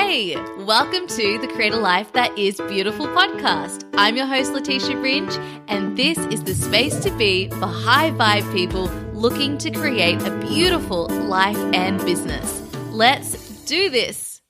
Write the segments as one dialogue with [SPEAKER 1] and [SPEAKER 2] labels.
[SPEAKER 1] Hey, welcome to the Create a Life That Is Beautiful podcast. I'm your host, Leticia Ringe, and this is the space to be for high vibe people looking to create a beautiful life and business. Let's do this.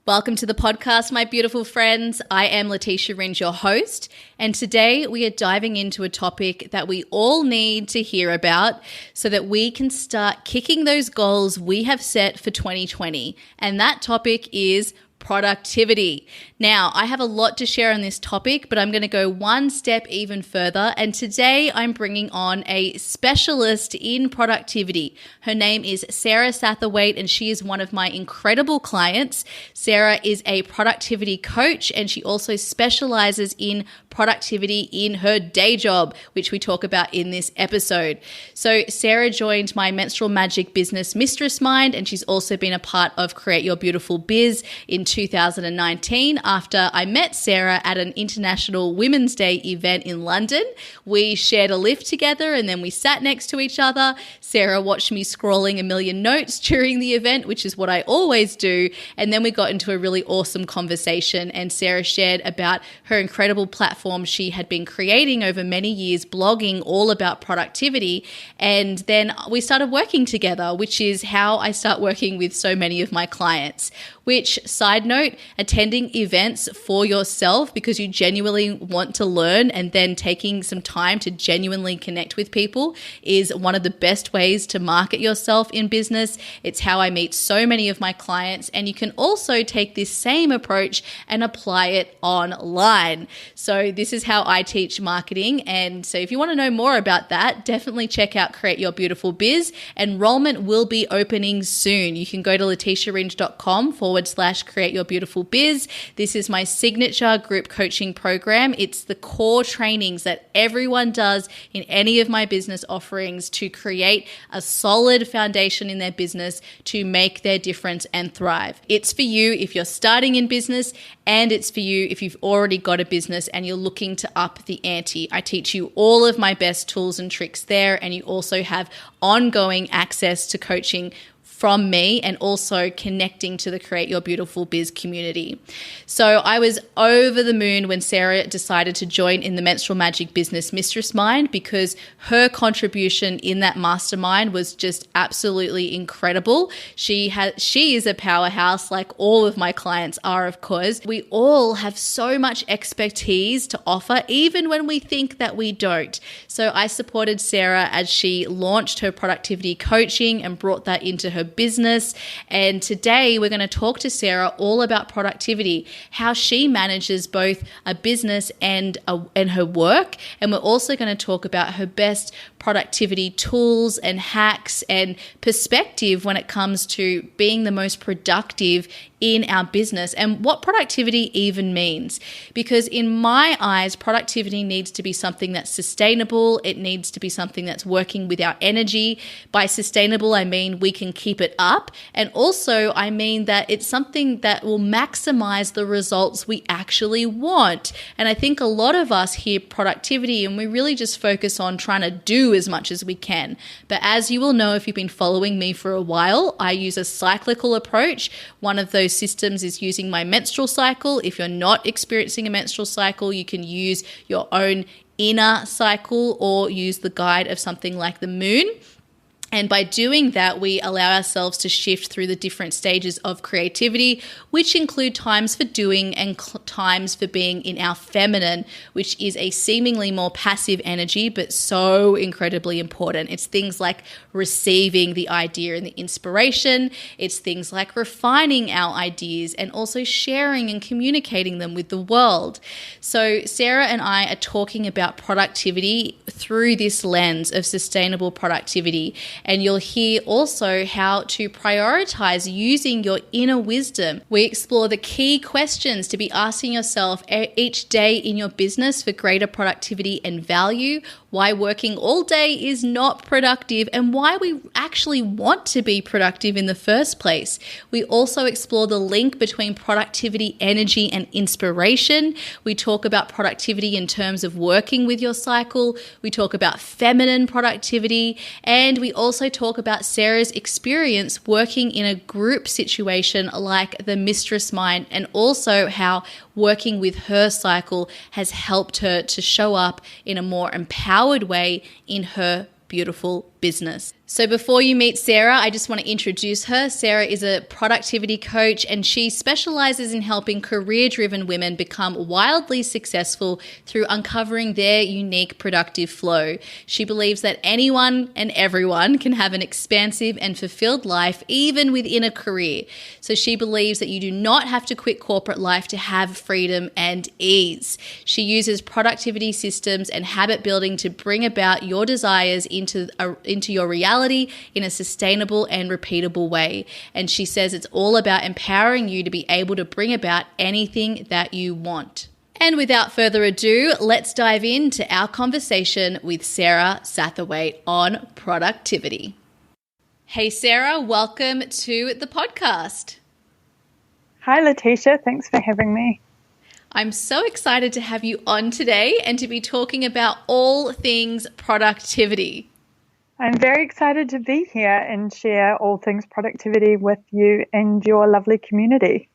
[SPEAKER 1] Welcome to the podcast, my beautiful friends. I am Leticia Ringe, your host, and today we are diving into a topic that we all need to hear about so that we can start kicking those goals we have set for 2020. And that topic is productivity. Now, I have a lot to share on this topic, but I'm going to go one step even further. And today I'm bringing on a specialist in productivity. Her name is Sara Satterthwaite, and she is one of my incredible clients. Sara is a productivity coach, and she also specializes in productivity in her day job, which we talk about in this episode. So Sara joined my menstrual magic business, Mistress Mind, and she's also been a part of Create Your Beautiful Biz in 2019 after I met Sara at an International Women's Day event in London. We shared a lift together and then we sat next to each other. Sara watched me scrolling a million notes during the event, which is what I always do. And then we got into a really awesome conversation, and Sara shared about her incredible platform she had been creating over many years, blogging all about productivity. And then we started working together, which is how I start working with so many of my clients. Which, side note, attending events for yourself because you genuinely want to learn and then taking some time to genuinely connect with people is one of the best ways to market yourself in business. It's how I meet so many of my clients, and you can also take this same approach and apply it online. So this is how I teach marketing, and so if you want to know more about that, definitely check out Create Your Beautiful Biz. Enrollment will be opening soon. You can go to leticiaringe.com/Create Your Beautiful Biz. This is my signature group coaching program. It's the core trainings that everyone does in any of my business offerings to create a solid foundation in their business to make their difference and thrive. It's for you if you're starting in business, and it's for you if you've already got a business and you're looking to up the ante. I teach you all of my best tools and tricks there, and you also have ongoing access to coaching from me and also connecting to the Create Your Beautiful Biz community. So I was over the moon when Sara decided to join in the menstrual magic business Mistress Mind, because her contribution in that mastermind was just absolutely incredible. She is a powerhouse, like all of my clients are, of course. We all have so much expertise to offer, even when we think that we don't. So I supported Sara as she launched her productivity coaching and brought that into her business. And today we're going to talk to Sara all about productivity, how she manages both a business and her work. And we're also going to talk about her best productivity tools and hacks and perspective when it comes to being the most productive in our business and what productivity even means. Because in my eyes, productivity needs to be something that's sustainable. It needs to be something that's working with our energy. By sustainable, I mean we can keep it up. And also, I mean that it's something that will maximize the results we actually want. And I think a lot of us hear productivity and we really just focus on trying to do as much as we can. But as you will know, if you've been following me for a while, I use a cyclical approach. One of those systems is using my menstrual cycle. If you're not experiencing a menstrual cycle, you can use your own inner cycle or use the guide of something like the moon. And by doing that, we allow ourselves to shift through the different stages of creativity, which include times for doing and times for being in our feminine, which is a seemingly more passive energy, but so incredibly important. It's things like receiving the idea and the inspiration. It's things like refining our ideas and also sharing and communicating them with the world. So Sara and I are talking about productivity through this lens of sustainable productivity. And you'll hear also how to prioritize using your inner wisdom. We explore the key questions to be asking yourself each day in your business for greater productivity and value. why working all day is not productive, and why we actually want to be productive in the first place. We also explore the link between productivity, energy, and inspiration. We talk about productivity in terms of working with your cycle. We talk about feminine productivity, and we also talk about Sara's experience working in a group situation like the Mistress Mind, and also how working with her cycle has helped her to show up in a more empowered way in her beautiful business. So before you meet Sara, I just want to introduce her. Sara is a productivity coach, and she specializes in helping career-driven women become wildly successful through uncovering their unique productive flow. She believes that anyone and everyone can have an expansive and fulfilled life, even within a career. So she believes that you do not have to quit corporate life to have freedom and ease. She uses productivity systems and habit building to bring about your desires into your reality in a sustainable and repeatable way. And she says it's all about empowering you to be able to bring about anything that you want. And without further ado, let's dive into our conversation with Sara Satterthwaite on productivity. Hey, Sara, welcome to the podcast.
[SPEAKER 2] Hi, Leticia. Thanks for having me.
[SPEAKER 1] I'm so excited to have you on today and to be talking about all things productivity.
[SPEAKER 2] I'm very excited to be here and share all things productivity with you and your lovely community.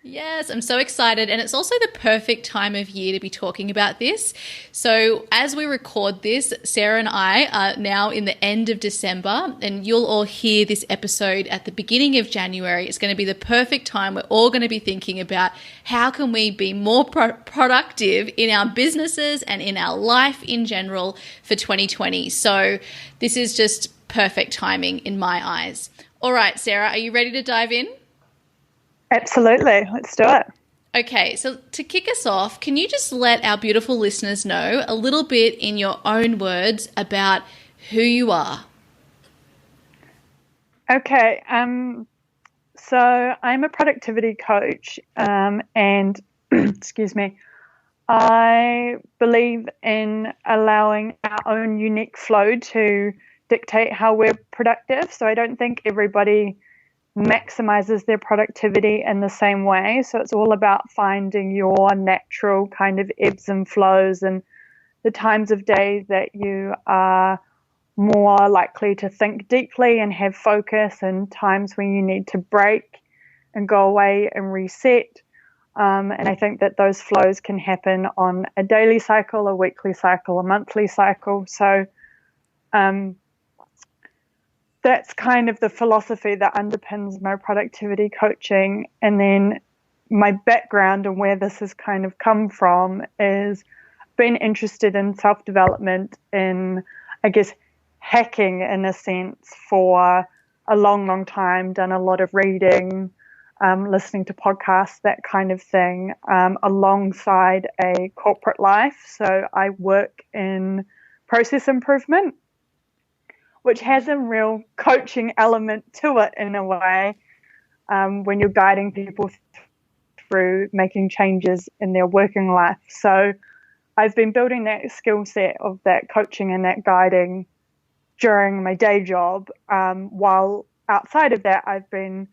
[SPEAKER 1] Yes, I'm so excited. And it's also the perfect time of year to be talking about this. So as we record this, Sara and I are now in the end of December, and you'll all hear this episode at the beginning of January. It's going to be the perfect time. We're all going to be thinking about how can we be more productive in our businesses and in our life in general for 2020. So this is just perfect timing in my eyes. All right, Sara, are you ready to dive in?
[SPEAKER 2] Absolutely. Let's do it.
[SPEAKER 1] Okay, so to kick us off, can you just let our beautiful listeners know a little bit in your own words about who you are?
[SPEAKER 2] Okay, so I'm a productivity coach and, excuse me, I believe in allowing our own unique flow to dictate how we're productive. So I don't think everybody maximizes their productivity in the same way. So it's all about finding your natural kind of ebbs and flows and the times of day that you are more likely to think deeply and have focus, and times when you need to break and go away and reset. And I think that those flows can happen on a daily cycle, a weekly cycle, a monthly cycle. So that's kind of the philosophy that underpins my productivity coaching. And then my background and where this has kind of come from is been interested in self-development, in, I guess, hacking in a sense for a long, long time, done a lot of reading, listening to podcasts, that kind of thing, alongside a corporate life. So I work in process improvement, which has a real coaching element to it in a way, when you're guiding people through making changes in their working life. So I've been building that skill set of that coaching and that guiding during my day job, while outside of that I've been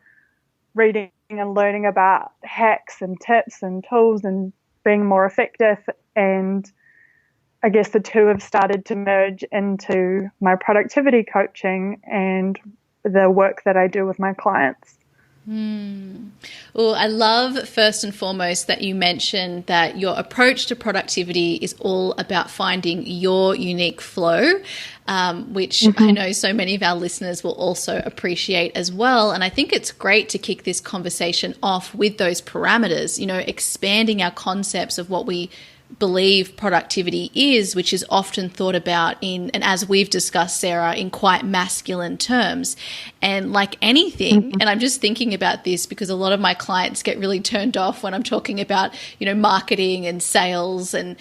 [SPEAKER 2] reading and learning about hacks and tips and tools and being more effective, and I guess the two have started to merge into my productivity coaching and the work that I do with my clients.
[SPEAKER 1] Well, I love first and foremost that you mentioned that your approach to productivity is all about finding your unique flow, which I know so many of our listeners will also appreciate as well. And I think it's great to kick this conversation off with those parameters, you know, expanding our concepts of what we believe productivity is, which is often thought about in, and as we've discussed, Sara, in quite masculine terms. And like anything, and I'm just thinking about this because a lot of my clients get really turned off when I'm talking about, you know, marketing and sales and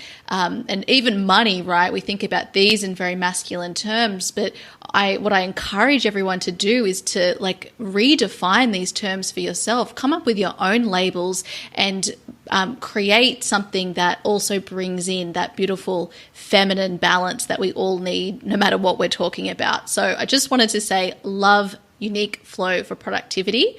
[SPEAKER 1] even money, right? We think about these in very masculine terms, but what I encourage everyone to do is to like redefine these terms for yourself, come up with your own labels and create something that also brings in that beautiful feminine balance that we all need, no matter what we're talking about. So I just wanted to say, love Unique Flow for productivity.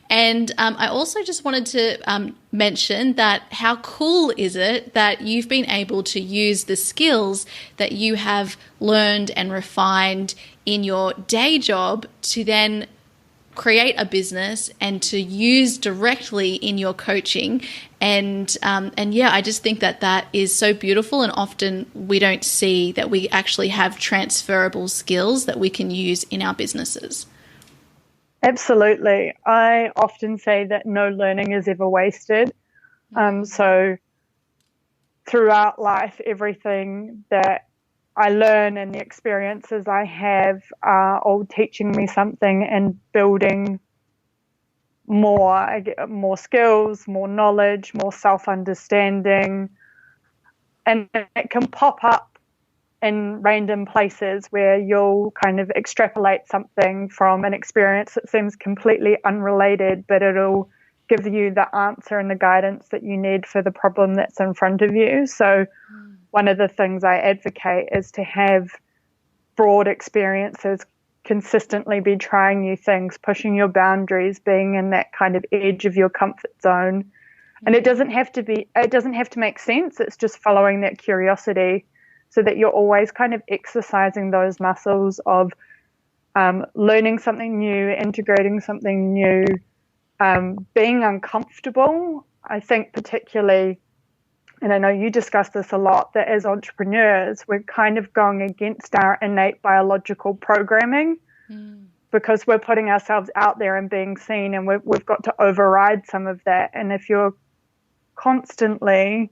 [SPEAKER 1] And I also just wanted to mention that how cool is it that you've been able to use the skills that you have learned and refined in your day job to then create a business and to use directly in your coaching. And yeah, I just think that that is so beautiful, and often we don't see that we actually have transferable skills that we can use in our businesses.
[SPEAKER 2] Absolutely. I often say that no learning is ever wasted. So throughout life, everything that I learn and the experiences I have are all teaching me something and building more. I get more skills, more knowledge, more self-understanding. And it can pop up in random places where you'll kind of extrapolate something from an experience that seems completely unrelated, but it'll give you the answer and the guidance that you need for the problem that's in front of you. So one of the things I advocate is to have broad experiences, consistently be trying new things, pushing your boundaries, being in that kind of edge of your comfort zone. And it doesn't have to make sense. It's just following that curiosity, so that you're always kind of exercising those muscles of learning something new, integrating something new, being uncomfortable. I think particularly, and I know you discuss this a lot, that as entrepreneurs, we're kind of going against our innate biological programming because we're putting ourselves out there and being seen, and we've got to override some of that. And if you're constantly,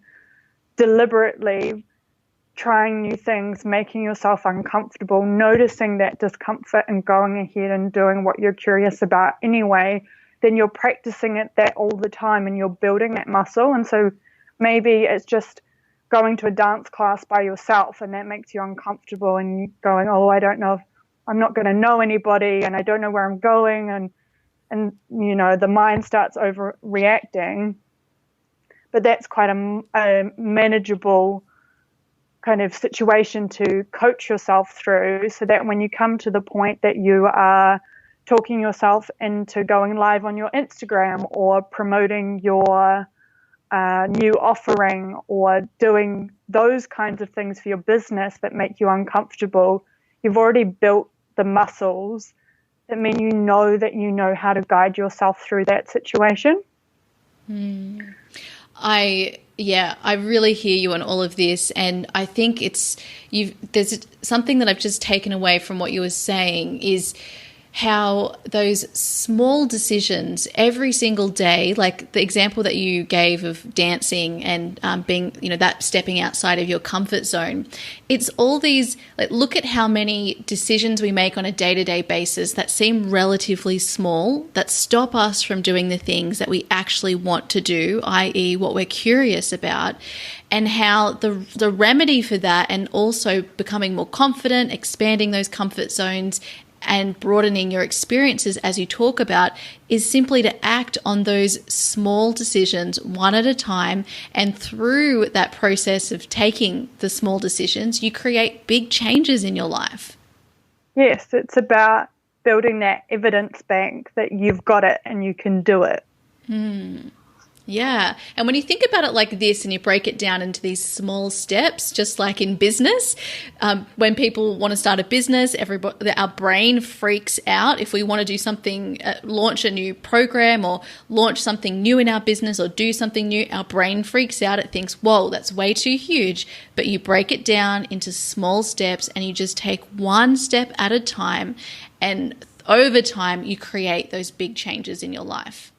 [SPEAKER 2] deliberately trying new things, making yourself uncomfortable, noticing that discomfort and going ahead and doing what you're curious about anyway, then you're practicing that all the time and you're building that muscle. And so maybe it's just going to a dance class by yourself and that makes you uncomfortable and you're going, oh, I don't know, I'm not going to know anybody and I don't know where I'm going. And you know, the mind starts overreacting. But that's quite a manageable kind of situation to coach yourself through, so that when you come to the point that you are talking yourself into going live on your Instagram or promoting your new offering or doing those kinds of things for your business that make you uncomfortable, you've already built the muscles that mean you know how to guide yourself through that situation.
[SPEAKER 1] I really hear you on all of this, and I think there's something that I've just taken away from what you were saying is how those small decisions every single day, like the example that you gave of dancing and being, that stepping outside of your comfort zone, it's all these, like, look at how many decisions we make on a day-to-day basis that seem relatively small, that stop us from doing the things that we actually want to do, i.e. what we're curious about, and how the remedy for that, and also becoming more confident, expanding those comfort zones and broadening your experiences as you talk about, is simply to act on those small decisions one at a time. And through that process of taking the small decisions, you create big changes in your life.
[SPEAKER 2] Yes, it's about building that evidence bank that you've got it and you can do it.
[SPEAKER 1] Yeah. And when you think about it like this and you break it down into these small steps, just like in business, when people want to start a business, our brain freaks out. If we want to do something, launch a new program or launch something new in our business or do something new, our brain freaks out. It thinks, whoa, that's way too huge. But you break it down into small steps and you just take one step at a time. And over time, you create those big changes in your life.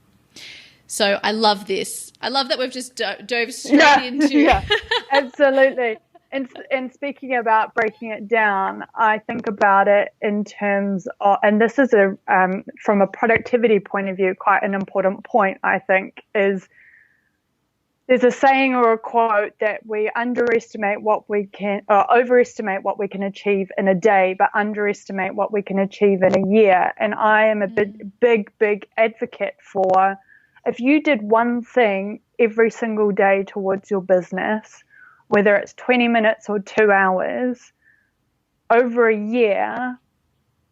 [SPEAKER 1] So I love this. I love that we've just dove straight into.
[SPEAKER 2] Yeah, absolutely. And speaking about breaking it down, I think about it in terms of, and this is from a productivity point of view, quite an important point, I think, is there's a saying or a quote that we overestimate what we can achieve in a day, but underestimate what we can achieve in a year. And I am a big advocate for if you did one thing every single day towards your business, whether it's 20 minutes or 2 hours, over a year,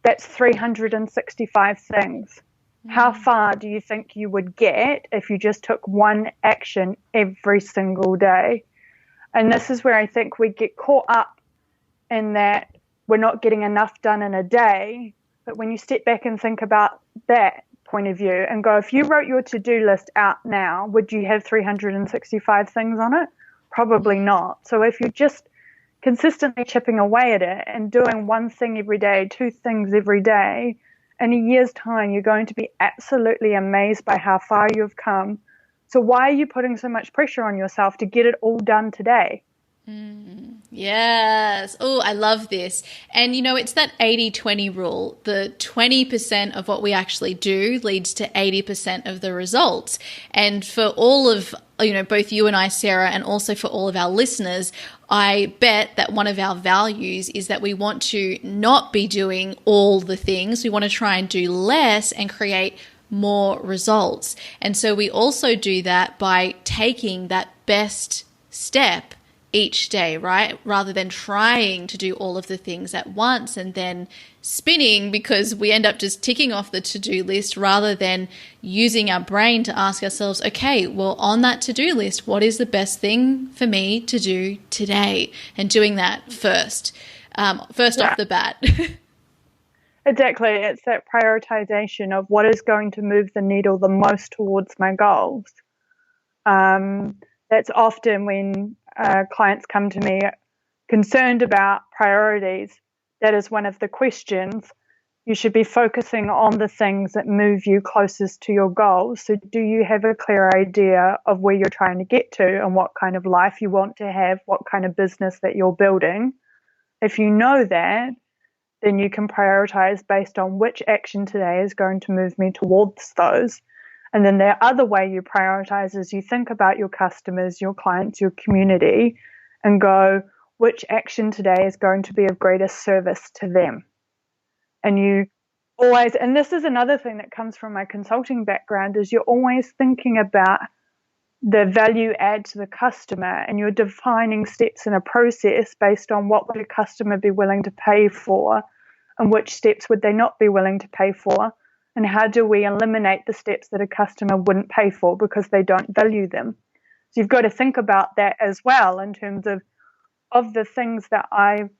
[SPEAKER 2] that's 365 things. How far do you think you would get if you just took one action every single day? And this is where I think we get caught up in that we're not getting enough done in a day. But when you step back and think about that point of view and go, if you wrote your to-do list out now, would you have 365 things on it? Probably not. So if you're just consistently chipping away at it and doing one thing every day, two things every day, in a year's time, you're going to be absolutely amazed by how far you've come. So why are you putting so much pressure on yourself to get it all done today?
[SPEAKER 1] Yes. Oh, I love this. And, it's that 80-20 rule. The 20% of what we actually do leads to 80% of the results. And for all of, both you and I, Sarah, and also for all of our listeners, I bet that one of our values is that we want to not be doing all the things. We want to try and do less and create more results. And so we also do that by taking that best step each day, right? Rather than trying to do all of the things at once and then spinning because we end up just ticking off the to-do list rather than using our brain to ask ourselves, okay, well, on that to-do list, what is the best thing for me to do today? And doing that first off the bat.
[SPEAKER 2] Exactly. It's that prioritization of what is going to move the needle the most towards my goals. That's often when clients come to me concerned about priorities. That is one of the questions. You should be focusing on the things that move you closest to your goals. So do you have a clear idea of where you're trying to get to and what kind of life you want to have, what kind of business that you're building? If you know that, then you can prioritize based on which action today is going to move me towards those. And then the other way you prioritize is you think about your customers, your clients, your community, and go, which action today is going to be of greatest service to them? And you always, and this is another thing that comes from my consulting background, is you're always thinking about the value add to the customer, and you're defining steps in a process based on what would a customer be willing to pay for and which steps would they not be willing to pay for. And how do we eliminate the steps that a customer wouldn't pay for because they don't value them? So you've got to think about that as well in terms of the things that I've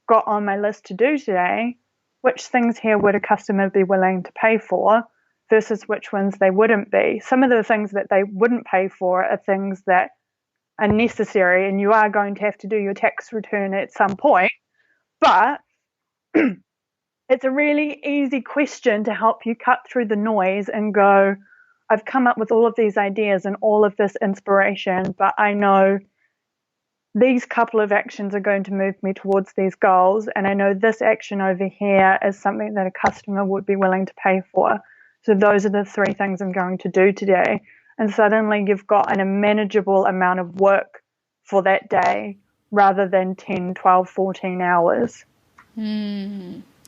[SPEAKER 2] got on my list to do today, which things here would a customer be willing to pay for versus which ones they wouldn't be. Some of the things that they wouldn't pay for are things that are necessary, and you are going to have to do your tax return at some point. But it's a really easy question to help you cut through the noise and go, I've come up with all of these ideas and all of this inspiration, but I know these couple of actions are going to move me towards these goals. And I know this action over here is something that a customer would be willing to pay for. So those are the three things I'm going to do today. And suddenly you've got a manageable amount of work for that day rather than 10, 12, 14 hours.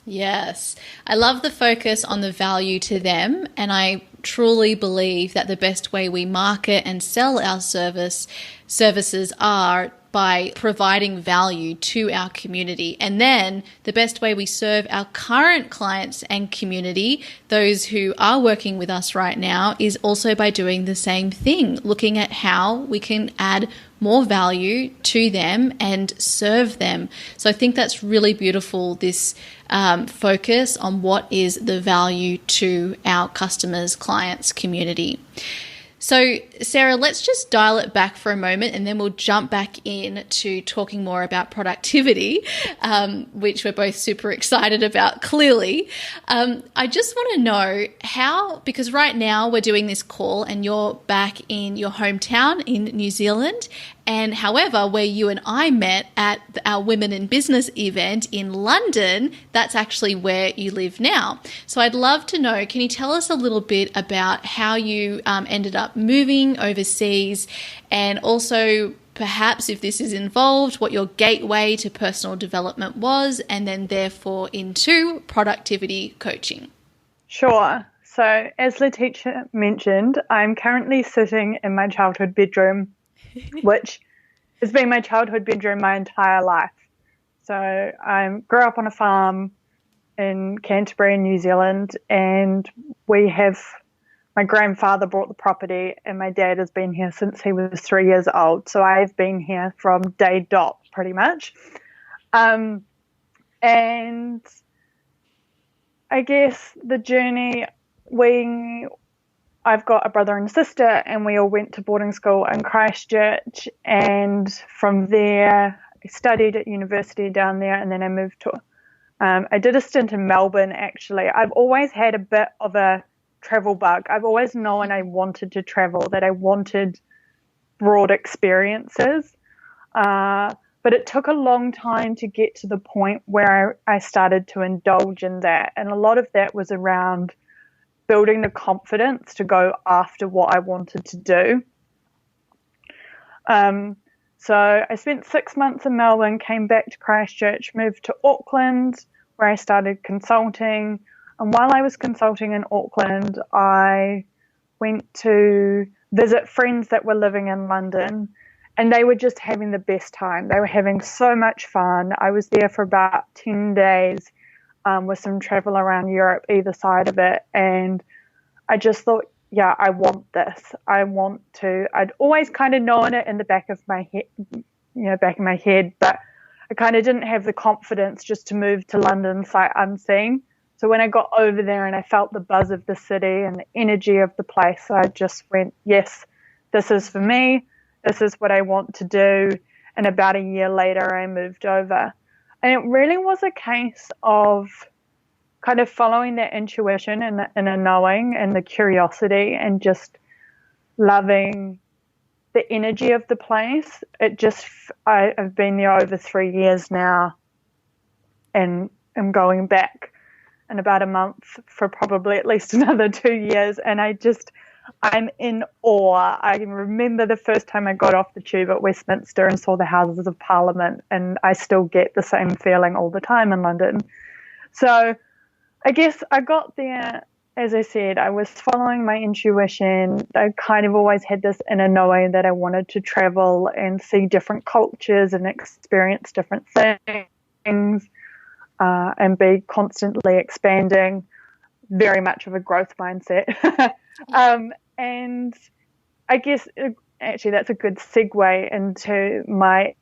[SPEAKER 1] Yes. I love the focus on the value to them, and I truly believe that the best way we market and sell our services are by providing value to our community. And then the best way we serve our current clients and community, those who are working with us right now, is also by doing the same thing, looking at how we can add more value to them and serve them. So I think that's really beautiful, this focus on what is the value to our customers, clients, community. So, Sarah, let's just dial it back for a moment and then we'll jump back in to talking more about productivity, which we're both super excited about, clearly. I just want to know how, because right now we're doing this call and you're back in your hometown in New Zealand, and however, where you and I met at our Women in Business event in London, that's actually where you live now. So I'd love to know, can you tell us a little bit about how you ended up moving overseas, and also perhaps, if this is involved, what your gateway to personal development was, and then therefore into productivity coaching?
[SPEAKER 2] Sure. So as Leticia mentioned, I'm currently sitting in my childhood bedroom, which has been my childhood bedroom my entire life. So I grew up on a farm in Canterbury, New Zealand, and my grandfather bought the property, and my dad has been here since he was 3 years old. So I've been here from day dot, pretty much. And I guess the journey, I've got a brother and sister, and we all went to boarding school in Christchurch, and from there I studied at university down there, and then I moved to I did a stint in Melbourne, actually. I've always had a bit of a travel bug. I've always known I wanted to travel, that I wanted broad experiences. But it took a long time to get to the point where I started to indulge in that. And a lot of that was around building the confidence to go after what I wanted to do. So I spent 6 months in Melbourne, came back to Christchurch, moved to Auckland, where I started consulting. And while I was consulting in Auckland, I went to visit friends that were living in London, and they were just having the best time. They were having so much fun. I was there for about 10 days with some travel around Europe, either side of it. And I just thought, yeah, I want this. I'd always kind of known it in the back of my head, but I kind of didn't have the confidence just to move to London sight unseen. So when I got over there and I felt the buzz of the city and the energy of the place, I just went, yes, this is for me. This is what I want to do. And about a year later, I moved over. And it really was a case of kind of following that intuition and a knowing and the curiosity and just loving the energy of the place. I've been there over 3 years now, and I'm going back in about a month for probably at least another 2 years. And I'm in awe. I can remember the first time I got off the tube at Westminster and saw the Houses of Parliament, and I still get the same feeling all the time in London. So I guess I got there, as I said, I was following my intuition. I kind of always had this inner knowing that I wanted to travel and see different cultures and experience different things and be constantly expanding, very much of a growth mindset. And I guess actually that's a good segue into my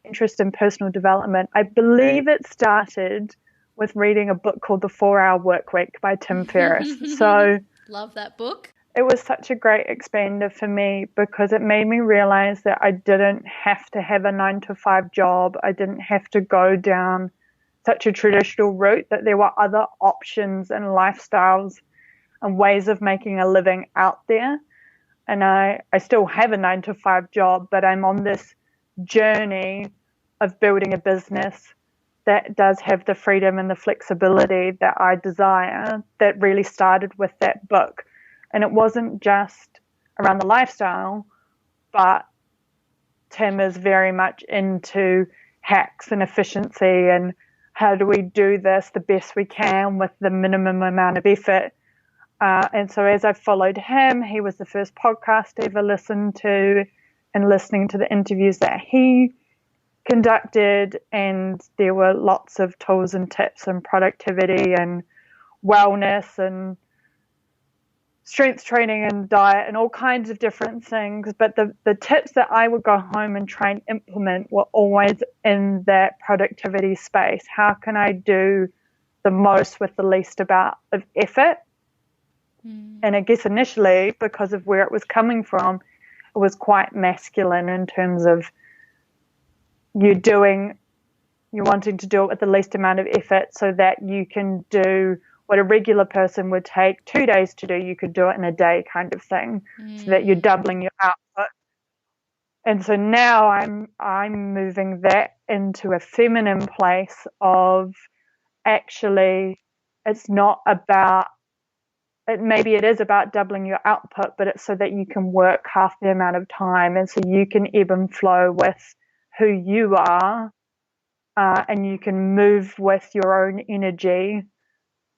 [SPEAKER 2] interest in personal development. I believe it started with reading a book called The 4-Hour Workweek by Tim Ferriss. So
[SPEAKER 1] love that book.
[SPEAKER 2] It was such a great expander for me because it made me realize that I didn't have to have a 9-to-5 job. I didn't have to go down such a traditional route, that there were other options and lifestyles and ways of making a living out there. And I still have a 9-to-5 job, but I'm on this journey of building a business that does have the freedom and the flexibility that I desire, that really started with that book. And it wasn't just around the lifestyle, but Tim is very much into hacks and efficiency and how do we do this the best we can with the minimum amount of effort. And so as I followed him, he was the first podcast I ever listened to, and listening to the interviews that he conducted, and there were lots of tools and tips and productivity and wellness and strength training and diet and all kinds of different things. But the tips that I would go home and try and implement were always in that productivity space. How can I do the most with the least amount of effort? And I guess initially, because of where it was coming from, it was quite masculine in terms of you're wanting to do it with the least amount of effort so that you can do what a regular person would take 2 days to do, you could do it in a day, kind of thing, so that you're doubling your output. And so now I'm moving that into a feminine place of actually it's not about maybe it is about doubling your output, but it's so that you can work half the amount of time, and so you can ebb and flow with who you are, and you can move with your own energy,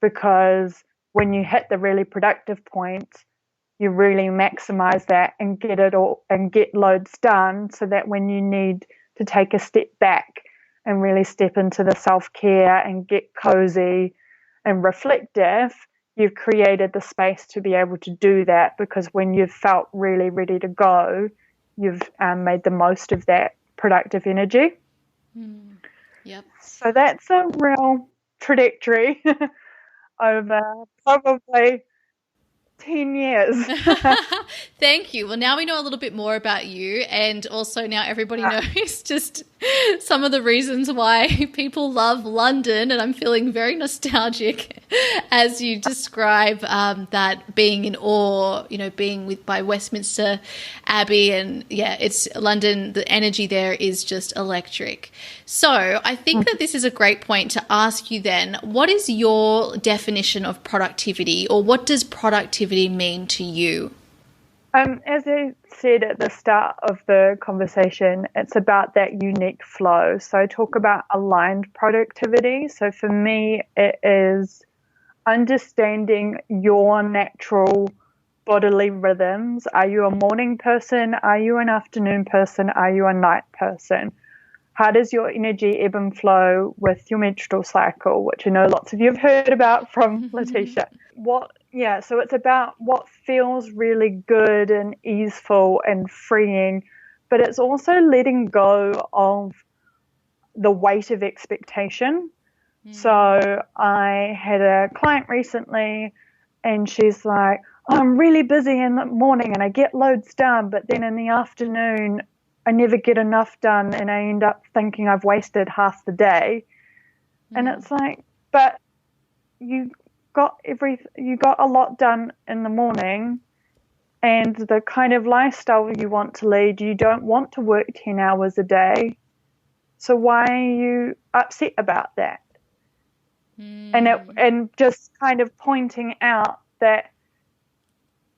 [SPEAKER 2] because when you hit the really productive point, you really maximize that and get it all and get loads done, so that when you need to take a step back and really step into the self-care and get cozy and reflective, you've created the space to be able to do that, because when you've felt really ready to go, you've made the most of that productive energy.
[SPEAKER 1] Yep.
[SPEAKER 2] So that's a real trajectory over probably 10 years.
[SPEAKER 1] Thank you. Well, now we know a little bit more about you, and also now everybody knows just some of the reasons why people love London, and I'm feeling very nostalgic as you describe that being in awe, being by Westminster Abbey, and it's London, the energy there is just electric. So I think that this is a great point to ask you then, what is your definition of productivity, or what does productivity mean to you?
[SPEAKER 2] As I said at the start of the conversation, it's about that unique flow. So I talk about aligned productivity. So for me, it is understanding your natural bodily rhythms. Are you a morning person? Are you an afternoon person? Are you a night person? How does your energy ebb and flow with your menstrual cycle, which I know lots of you have heard about from Leticia? So it's about what feels really good and easeful and freeing, but it's also letting go of the weight of expectation. So I had a client recently, and she's like, I'm really busy in the morning and I get loads done, but then in the afternoon I never get enough done, and I end up thinking I've wasted half the day. And it's like, but you got a lot done in the morning, and the kind of lifestyle you want to lead, you don't want to work 10 hours a day. So why are you upset about that? And just kind of pointing out that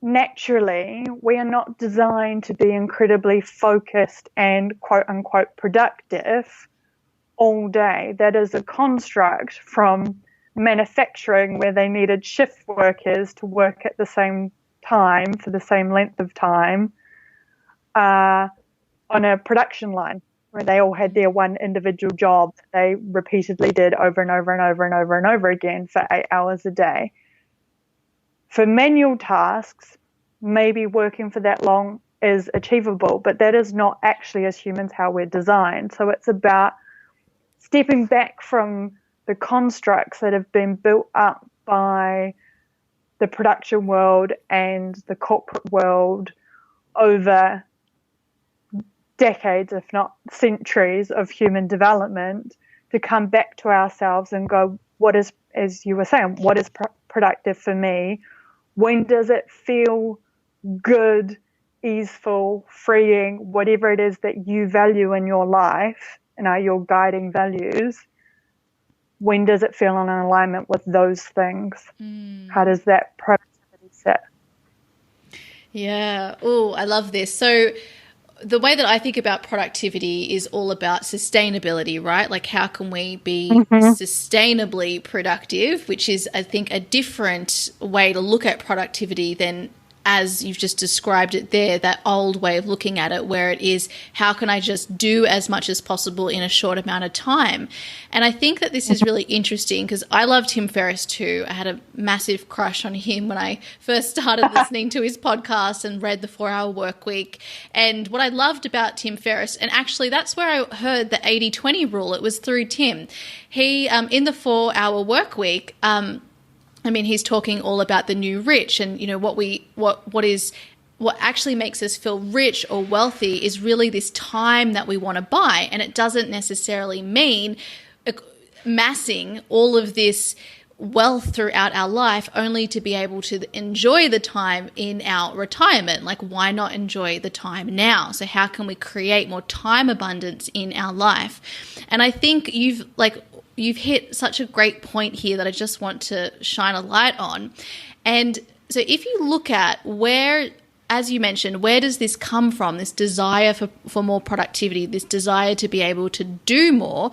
[SPEAKER 2] naturally we are not designed to be incredibly focused and quote unquote productive all day. That is a construct from manufacturing, where they needed shift workers to work at the same time for the same length of time on a production line, where they all had their one individual job that they repeatedly did over and over and over and over and over again for 8 hours a day. For manual tasks, maybe working for that long is achievable, but that is not actually, as humans, how we're designed. So it's about stepping back from the constructs that have been built up by the production world and the corporate world over decades, if not centuries, of human development, to come back to ourselves and go, what is, as you were saying, what is productive for me? When does it feel good, easeful, freeing, whatever it is that you value in your life and are your guiding values? When does it feel in alignment with those things? How does that productivity sit?
[SPEAKER 1] Yeah. Oh, I love this. So the way that I think about productivity is all about sustainability, right? Like, how can we be sustainably productive, which is, I think, a different way to look at productivity than, as you've just described it there, that old way of looking at it, where it is, how can I just do as much as possible in a short amount of time? And I think that this is really interesting, because I love Tim Ferriss too. I had a massive crush on him when I first started listening to his podcast and read The 4-Hour Workweek. And what I loved about Tim Ferriss, and actually that's where I heard the 80-20 rule, it was through Tim. He, in The 4-Hour Workweek, he's talking all about the new rich, and what actually makes us feel rich or wealthy is really this time that we want to buy, and it doesn't necessarily mean massing all of this wealth throughout our life only to be able to enjoy the time in our retirement. Like, why not enjoy the time now? So how can we create more time abundance in our life? And I think you've hit such a great point here that I just want to shine a light on. And so if you look at where, as you mentioned, where does this come from, this desire for more productivity, this desire to be able to do more,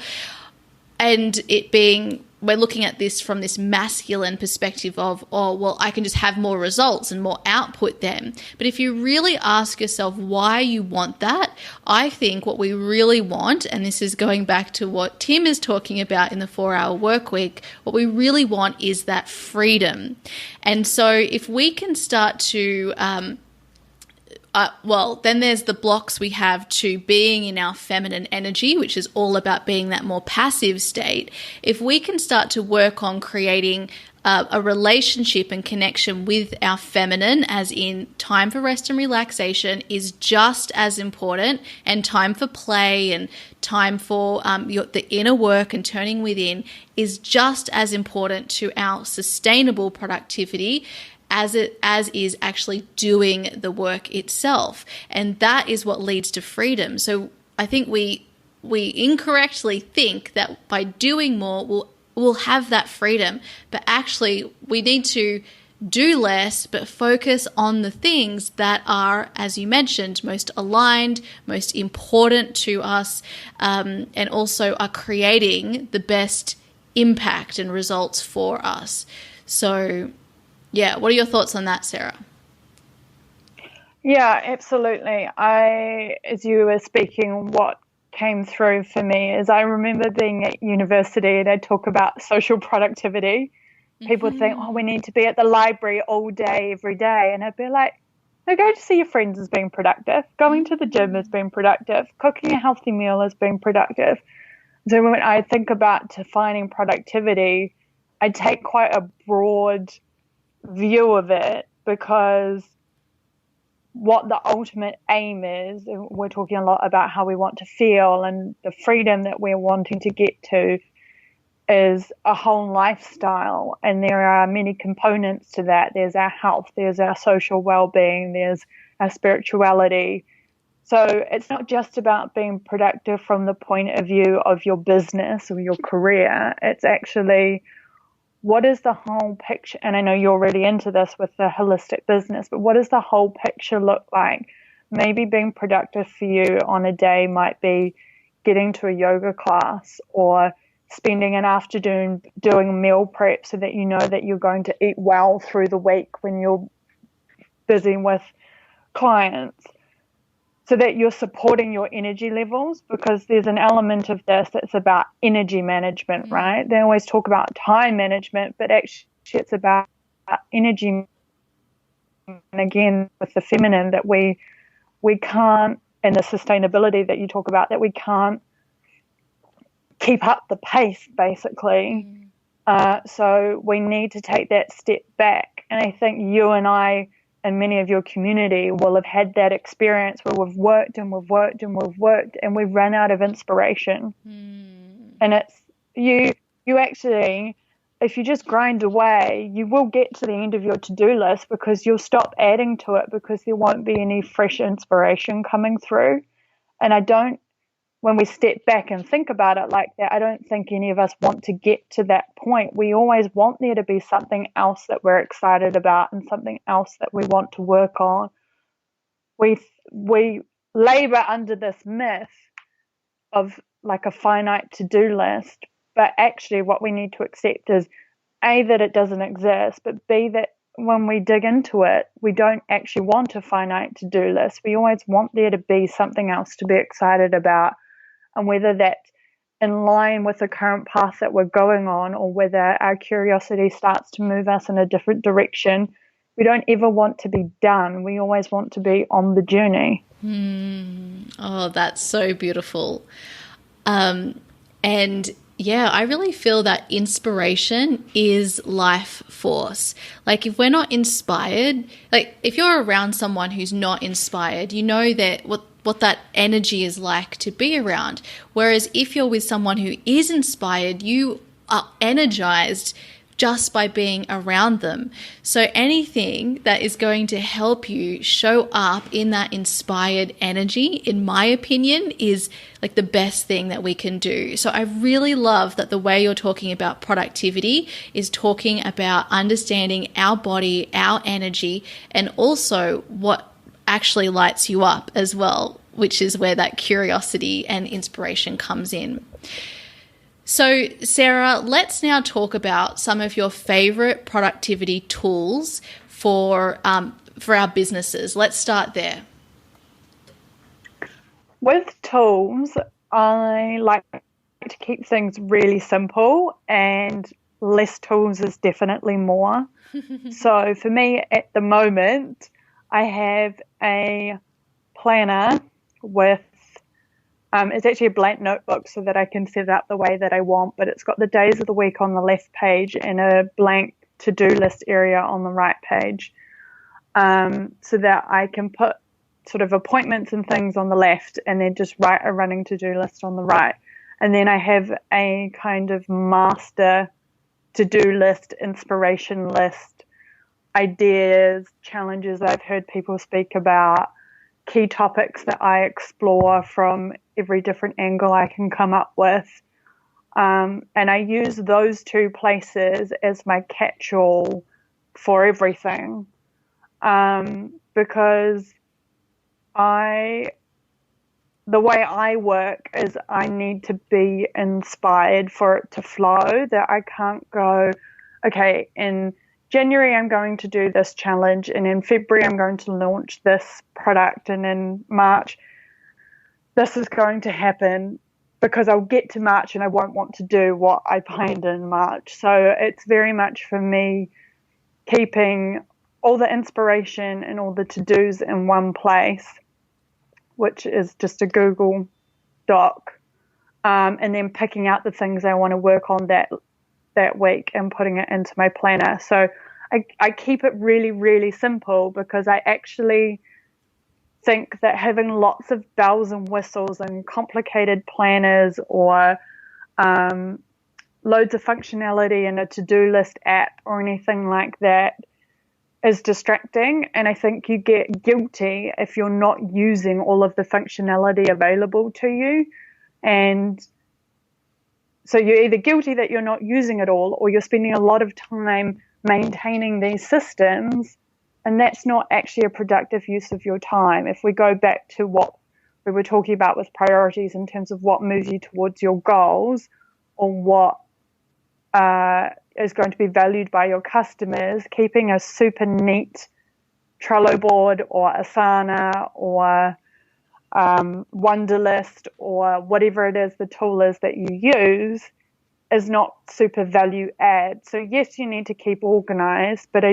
[SPEAKER 1] and it being we're looking at this from this masculine perspective of, oh, well, I can just have more results and more output then. But if you really ask yourself why you want that, I think what we really want, and this is going back to what Tim is talking about in the 4-hour work week, what we really want is that freedom. And so if we can start to then there's the blocks we have to being in our feminine energy, which is all about being that more passive state. If we can start to work on creating a relationship and connection with our feminine, as in time for rest and relaxation is just as important, and time for play and time for the inner work and turning within is just as important to our sustainable productivity as is actually doing the work itself. And that is what leads to freedom. So I think we incorrectly think that by doing more, we'll have that freedom. But actually, we need to do less, but focus on the things that are, as you mentioned, most aligned, most important to us, and also are creating the best impact and results for us. So yeah, what are your thoughts on that, Sarah?
[SPEAKER 2] Yeah, absolutely. As you were speaking, what came through for me is I remember being at university and I'd talk about social productivity. People think, oh, we need to be at the library all day, every day. And I'd be like, no, go to see your friends as being productive. Going to the gym as being productive. Cooking a healthy meal as being productive. So when I think about defining productivity, I take quite a broad view of it, because what the ultimate aim is, we're talking a lot about how we want to feel, and the freedom that we're wanting to get to is a whole lifestyle, and there are many components to that. There's our health, there's our social well-being, there's our spirituality. So it's not just about being productive from the point of view of your business or your career. It's actually, what is the whole picture? And I know you're really into this with the holistic business, but what does the whole picture look like? Maybe being productive for you on a day might be getting to a yoga class, or spending an afternoon doing meal prep so that you know that you're going to eat well through the week when you're busy with clients, so that you're supporting your energy levels, because there's an element of this that's about energy management, right? They always talk about time management, but actually it's about energy. And again, with the feminine, that we can't, and the sustainability that you talk about, that we can't keep up the pace, basically. So we need to take that step back. And I think you and I and many of your community will have had that experience where we've worked and we've worked and we've worked and we've run out of inspiration. And it's you actually, if you just grind away, you will get to the end of your to-do list, because you'll stop adding to it, because there won't be any fresh inspiration coming through. And when we step back and think about it like that, I don't think any of us want to get to that point. We always want there to be something else that we're excited about and something else that we want to work on. We labor under this myth of like a finite to-do list, but actually what we need to accept is A, that it doesn't exist, but B, that when we dig into it, we don't actually want a finite to-do list. We always want there to be something else to be excited about. And whether that's in line with the current path that we're going on, or whether our curiosity starts to move us in a different direction, we don't ever want to be done. We always want to be on the journey.
[SPEAKER 1] Oh, that's so beautiful. And yeah, I really feel that inspiration is life force. Like if we're not inspired, like if you're around someone who's not inspired, you know that what that energy is like to be around. Whereas if you're with someone who is inspired, you are energized just by being around them. So anything that is going to help you show up in that inspired energy, in my opinion, is like the best thing that we can do. So I really love that the way you're talking about productivity is talking about understanding our body, our energy, and also what actually lights you up as well, which is where that curiosity and inspiration comes in. So, Sarah, let's now talk about some of your favorite productivity tools for our businesses. Let's start there.
[SPEAKER 2] With tools, I like to keep things really simple, and less tools is definitely more. So for me at the moment, I have a planner with it's actually a blank notebook so that I can set it up the way that I want, but it's got the days of the week on the left page and a blank to-do list area on the right page, so that I can put sort of appointments and things on the left and then just write a running to-do list on the right. And then I have a kind of master to-do list, inspiration list, ideas, challenges I've heard people speak about, key topics that I explore from every different angle I can come up with. And I use those two places as my catch-all for everything, because the way I work is I need to be inspired for it to flow, that I can't go, okay, in January I'm going to do this challenge, and in February I'm going to launch this product, and in March this is going to happen, because I'll get to March and I won't want to do what I planned in March. So it's very much for me keeping all the inspiration and all the to-dos in one place, which is just a Google Doc, and then picking out the things I want to work on that week and putting it into my planner. So I keep it really, really simple, because I actually think that having lots of bells and whistles and complicated planners or loads of functionality in a to-do list app or anything like that is distracting, and I think you get guilty if you're not using all of the functionality available to you. And so you're either guilty that you're not using it all, or you're spending a lot of time maintaining these systems, and that's not actually a productive use of your time. If we go back to what we were talking about with priorities in terms of what moves you towards your goals, or what is going to be valued by your customers, keeping a super neat Trello board or Asana or Wunderlist or whatever it is the tool is that you use is not super value add. So yes, you need to keep organized, but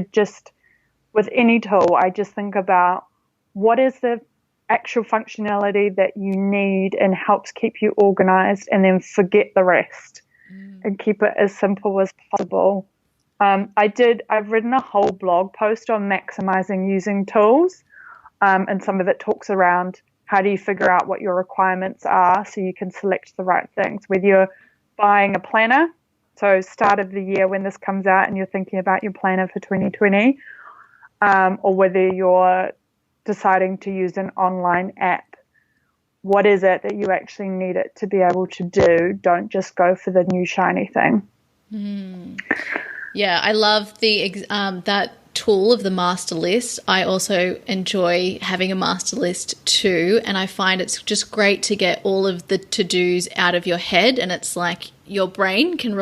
[SPEAKER 2] with any tool, I just think about what is the actual functionality that you need and helps keep you organized, and then forget the rest and keep it as simple as possible. I've written a whole blog post on maximizing using tools, and some of it talks around how do you figure out what your requirements are so you can select the right things, whether you're buying a planner, so start of the year when this comes out and you're thinking about your planner for 2020, or whether you're deciding to use an online app. What is it that you actually need it to be able to do? Don't just go for the new shiny thing.
[SPEAKER 1] Yeah, I love that tool of the master list. I also enjoy having a master list too, and I find it's just great to get all of the to-dos out of your head, and it's like your brain can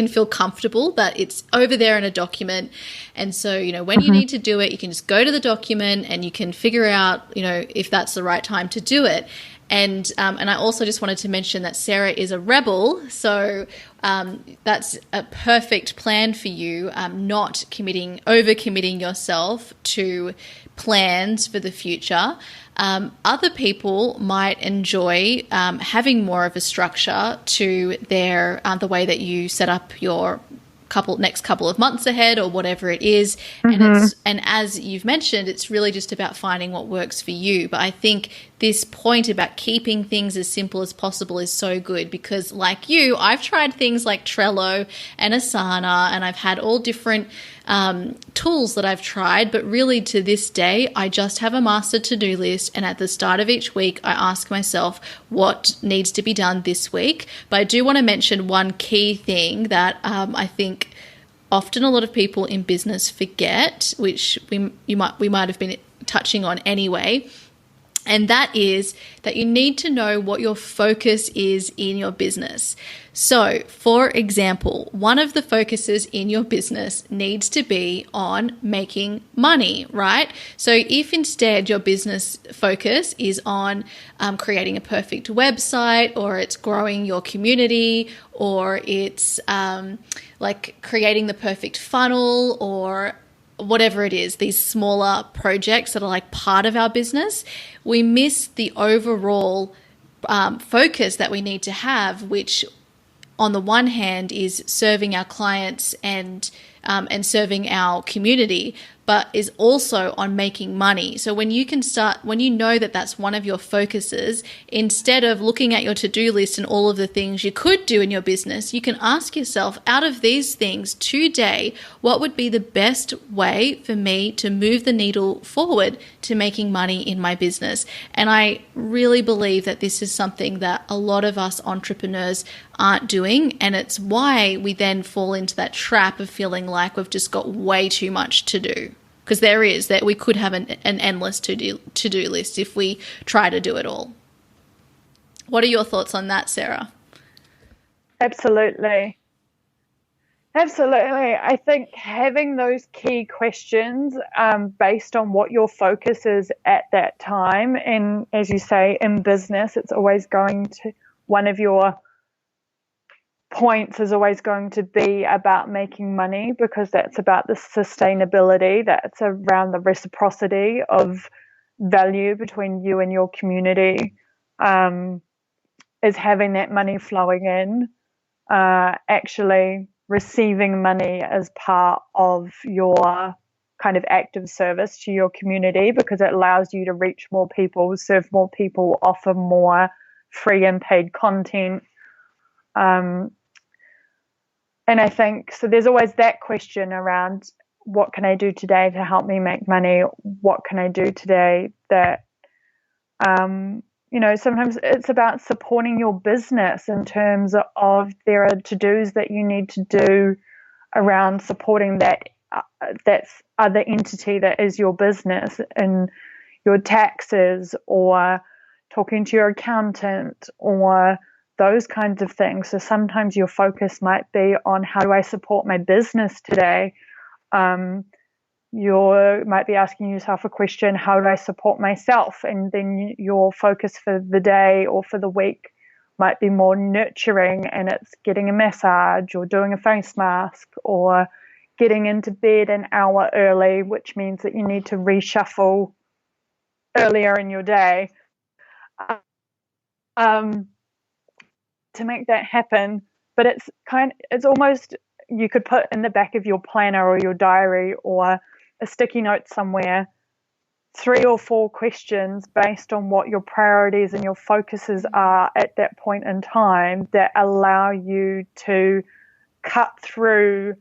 [SPEAKER 1] feel comfortable that it's over there in a document. And so, when you need to do it, you can just go to the document and you can figure out, if that's the right time to do it. And I also just wanted to mention that Sarah is a rebel, so that's a perfect plan for you, not overcommitting yourself to plans for the future. Other people might enjoy having more of a structure to the way that you set up your next couple of months ahead or whatever it is. And as you've mentioned, it's really just about finding what works for you. But I think this point about keeping things as simple as possible is so good, because like you, I've tried things like Trello and Asana, and I've had all different tools that I've tried, but really to this day, I just have a master to-do list, and at the start of each week, I ask myself what needs to be done this week. But I do want to mention one key thing that I think often a lot of people in business forget, which we might have been touching on anyway, And that is that you need to know what your focus is in your business. So, for example, one of the focuses in your business needs to be on making money, right? So if instead your business focus is on creating a perfect website, or it's growing your community, or it's like creating the perfect funnel, or whatever it is, these smaller projects that are like part of our business, we miss the overall focus that we need to have, which on the one hand is serving our clients and serving our community, but is also on making money. So when you know that that's one of your focuses, instead of looking at your to-do list and all of the things you could do in your business, you can ask yourself, out of these things today, what would be the best way for me to move the needle forward to making money in my business? And I really believe that this is something that a lot of us entrepreneurs aren't doing, and it's why we then fall into that trap of feeling like we've just got way too much to do. Because we could have an endless to-do list if we try to do it all. What are your thoughts on that, Sarah?
[SPEAKER 2] Absolutely. I think having those key questions based on what your focus is at that time, and as you say, in business, it's always going to, one of your points is always going to be about making money, because that's about the sustainability, that's around the reciprocity of value between you and your community, is having that money flowing in, actually receiving money as part of your kind of active service to your community, because it allows you to reach more people, serve more people, offer more free and paid content. And I think, so there's always that question around, what can I do today to help me make money? What can I do today that, sometimes it's about supporting your business in terms of there are to-dos that you need to do around supporting that's other entity that is your business, and your taxes, or talking to your accountant, or those kinds of things. So sometimes your focus might be on, how do I support my business today? You might be asking yourself a question, how do I support myself? And then your focus for the day or for the week might be more nurturing, and it's getting a massage, or doing a face mask, or getting into bed an hour early, which means that you need to reshuffle earlier in your day. To make that happen, but it's almost, you could put in the back of your planner or your diary or a sticky note somewhere, 3 or 4 questions based on what your priorities and your focuses are at that point in time, that allow you to cut through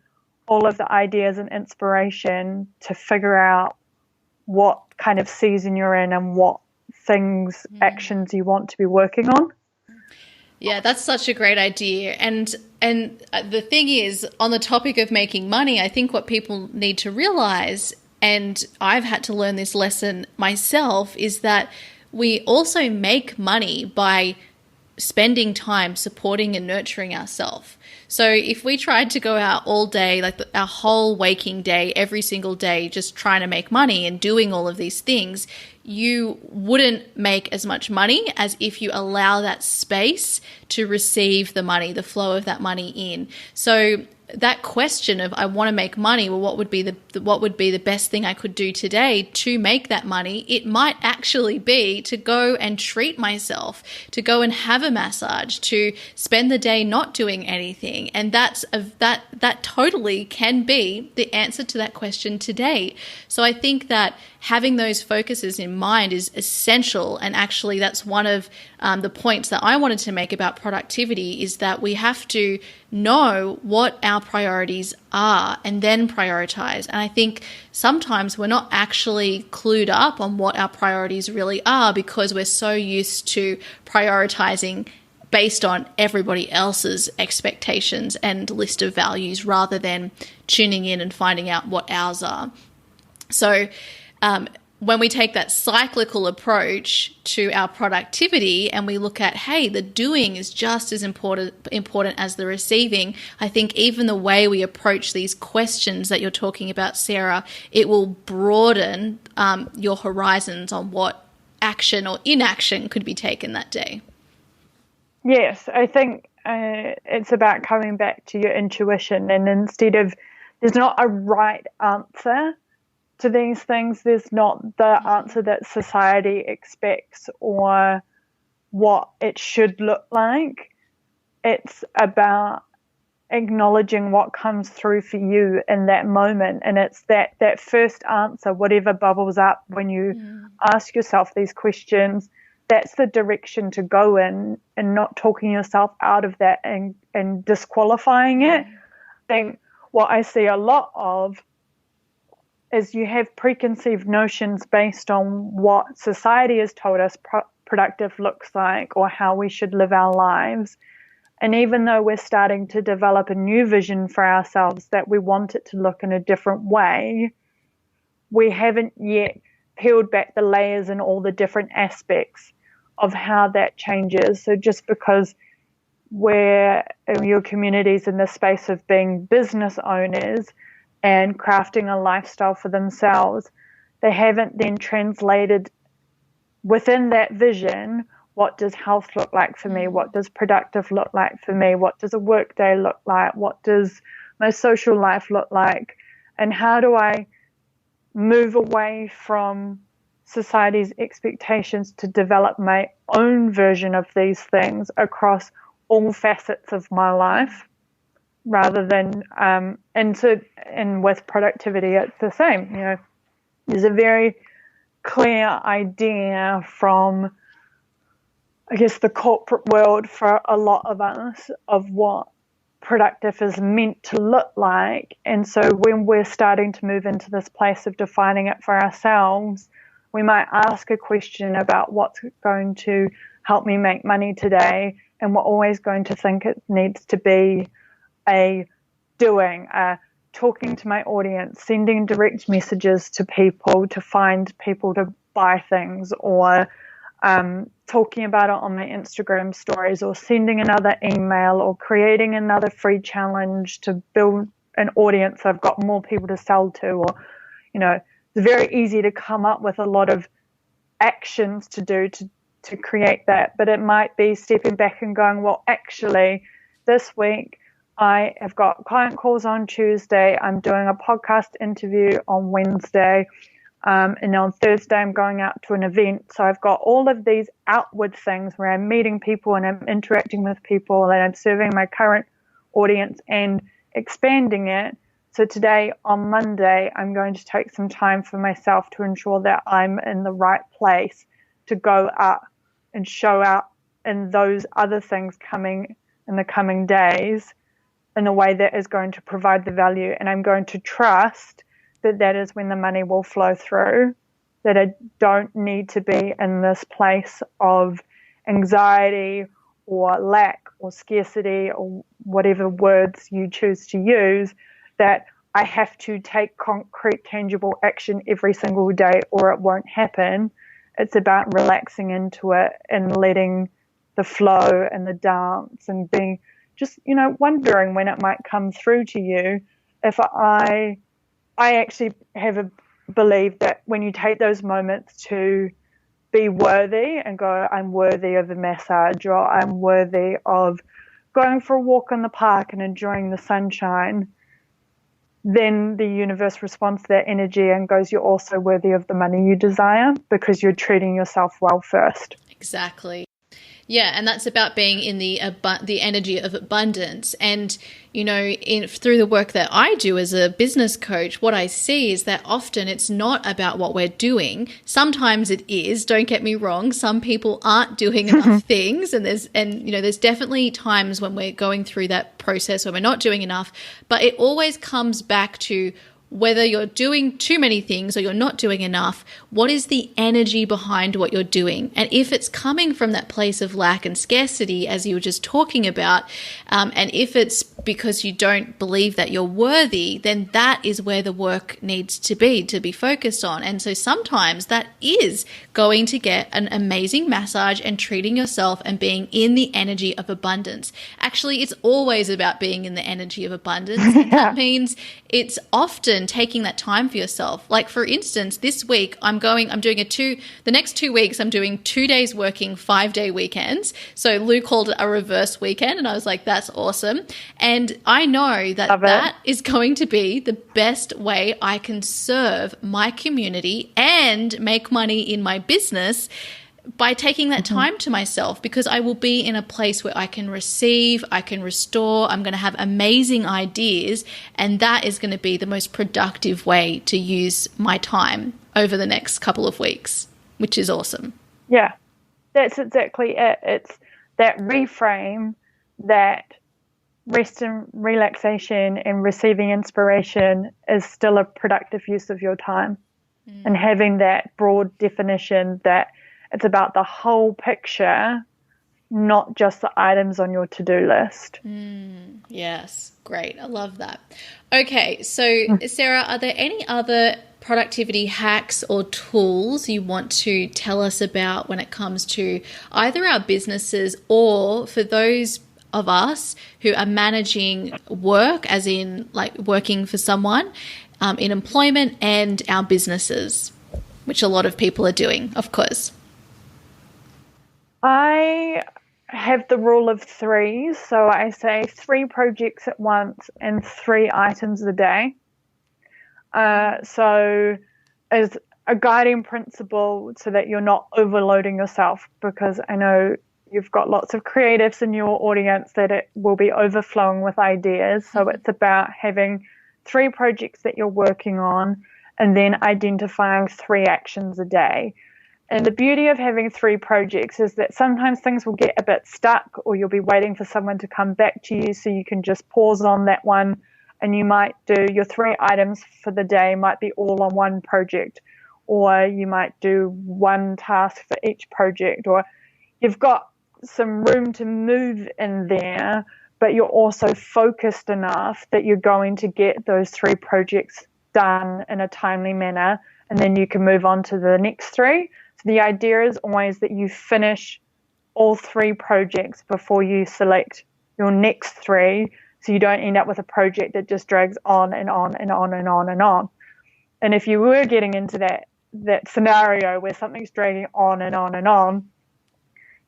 [SPEAKER 2] all of the ideas and inspiration to figure out what kind of season you're in and what things, actions you want to be working on.
[SPEAKER 1] Yeah, that's such a great idea. And the thing is, on the topic of making money, I think what people need to realize, and I've had to learn this lesson myself, is that we also make money by spending time supporting and nurturing ourselves. So if we tried to go out all day, like our whole waking day, every single day, just trying to make money and doing all of these things, you wouldn't make as much money as if you allow that space to receive the money, the flow of that money in. So that question of, I want to make money, well, what would be the best thing I could do today to make that money? It might actually be to go and treat myself, to go and have a massage, to spend the day not doing anything. And that totally can be the answer to that question today. So I think that having those focuses in mind is essential. And actually that's one of the points that I wanted to make about productivity, is that we have to know what our priorities are and then prioritize. And I think sometimes we're not actually clued up on what our priorities really are, because we're so used to prioritizing based on everybody else's expectations and list of values, rather than tuning in and finding out what ours are. So when we take that cyclical approach to our productivity and we look at, hey, the doing is just as important as the receiving, I think even the way we approach these questions that you're talking about, Sarah, it will broaden your horizons on what action or inaction could be taken that day.
[SPEAKER 2] Yes, I think it's about coming back to your intuition, and instead of, there's not a right answer to these things. There's not the answer that society expects or what it should look like. It's about acknowledging what comes through for you in that moment. And it's that first answer, whatever bubbles up when you ask yourself these questions, that's the direction to go in, and not talking yourself out of that and disqualifying it. I think what I see a lot of is you have preconceived notions based on what society has told us productive looks like or how we should live our lives. And even though we're starting to develop a new vision for ourselves that we want it to look in a different way, we haven't yet peeled back the layers and all the different aspects of how that changes. So just because we're in your communities in the space of being business owners and crafting a lifestyle for themselves, they haven't then translated within that vision, what does health look like for me? What does productive look like for me? What does a work day look like? What does my social life look like? And how do I move away from society's expectations to develop my own version of these things across all facets of my life? Rather than, and with productivity, it's the same. You know, there's a very clear idea from, I guess, the corporate world for a lot of us of what productive is meant to look like. And so when we're starting to move into this place of defining it for ourselves, we might ask a question about what's going to help me make money today, and we're always going to think it needs to be a doing, talking to my audience, sending direct messages to people to find people to buy things, or talking about it on my Instagram stories, or sending another email, or creating another free challenge to build an audience so I've got more people to sell to. Or, you know, it's very easy to come up with a lot of actions to do to create that, but it might be stepping back and going, well, actually, this week I have got client calls on Tuesday. I'm doing a podcast interview on Wednesday. And on Thursday, I'm going out to an event. So I've got all of these outward things where I'm meeting people and I'm interacting with people, and I'm serving my current audience and expanding it. So today, on Monday, I'm going to take some time for myself to ensure that I'm in the right place to go up and show up in those other things coming in the coming days in a way that is going to provide the value. And I'm going to trust that is when the money will flow through, that I don't need to be in this place of anxiety or lack or scarcity or whatever words you choose to use, that I have to take concrete, tangible action every single day or it won't happen. It's about relaxing into it and letting the flow and the dance and being just, you know, wondering when it might come through to you. If I actually have believed that when you take those moments to be worthy and go, I'm worthy of a massage, or I'm worthy of going for a walk in the park and enjoying the sunshine, then the universe responds to that energy and goes, you're also worthy of the money you desire because you're treating yourself well first.
[SPEAKER 1] Exactly. Yeah, and that's about being in the energy of abundance. And, you know, through the work that I do as a business coach, what I see is that often it's not about what we're doing. Sometimes it is, don't get me wrong. Some people aren't doing enough things, and there's definitely times when we're going through that process where we're not doing enough, but it always comes back to whether you're doing too many things or you're not doing enough, what is the energy behind what you're doing? And if it's coming from that place of lack and scarcity, as you were just talking about, and if it's because you don't believe that you're worthy, then that is where the work needs to be focused on. And so sometimes that is going to get an amazing massage and treating yourself and being in the energy of abundance. Actually, it's always about being in the energy of abundance. And that means it's often taking that time for yourself. Like, for instance, this week the next 2 weeks, I'm doing 2 days working, 5-day weekends. So Lou called it a reverse weekend, and I was like, that's awesome. And I know that is going to be the best way I can serve my community and make money in my business by taking that time to myself, because I will be in a place where I can receive, I can restore, I'm going to have amazing ideas, and that is going to be the most productive way to use my time over the next couple of weeks, which is awesome.
[SPEAKER 2] Yeah, that's exactly it. It's that reframe, that rest and relaxation and receiving inspiration is still a productive use of your time. And having that broad definition that it's about the whole picture, not just the items on your to-do list.
[SPEAKER 1] Yes, great. I love that. Okay, so Sarah, are there any other productivity hacks or tools you want to tell us about when it comes to either our businesses or for those of us who are managing work, as in like working for someone in employment, and our businesses, which a lot of people are doing, of course?
[SPEAKER 2] I have the rule of 3. So I say 3 projects at once and 3 items a day. So as a guiding principle, so that you're not overloading yourself, because I know you've got lots of creatives in your audience that it will be overflowing with ideas. So it's about having 3 projects that you're working on and then identifying 3 actions a day. And the beauty of having 3 projects is that sometimes things will get a bit stuck, or you'll be waiting for someone to come back to you, so you can just pause on that one, and you might do your 3 items for the day might be all on one project, or you might do 1 task for each project, or you've got some room to move in there, but you're also focused enough that you're going to get those 3 projects done in a timely manner, and then you can move on to the next 3. So the idea is always that you finish all 3 projects before you select your next 3, so you don't end up with a project that just drags on and on and on and on and on. And if you were getting into that scenario where something's dragging on and on and on,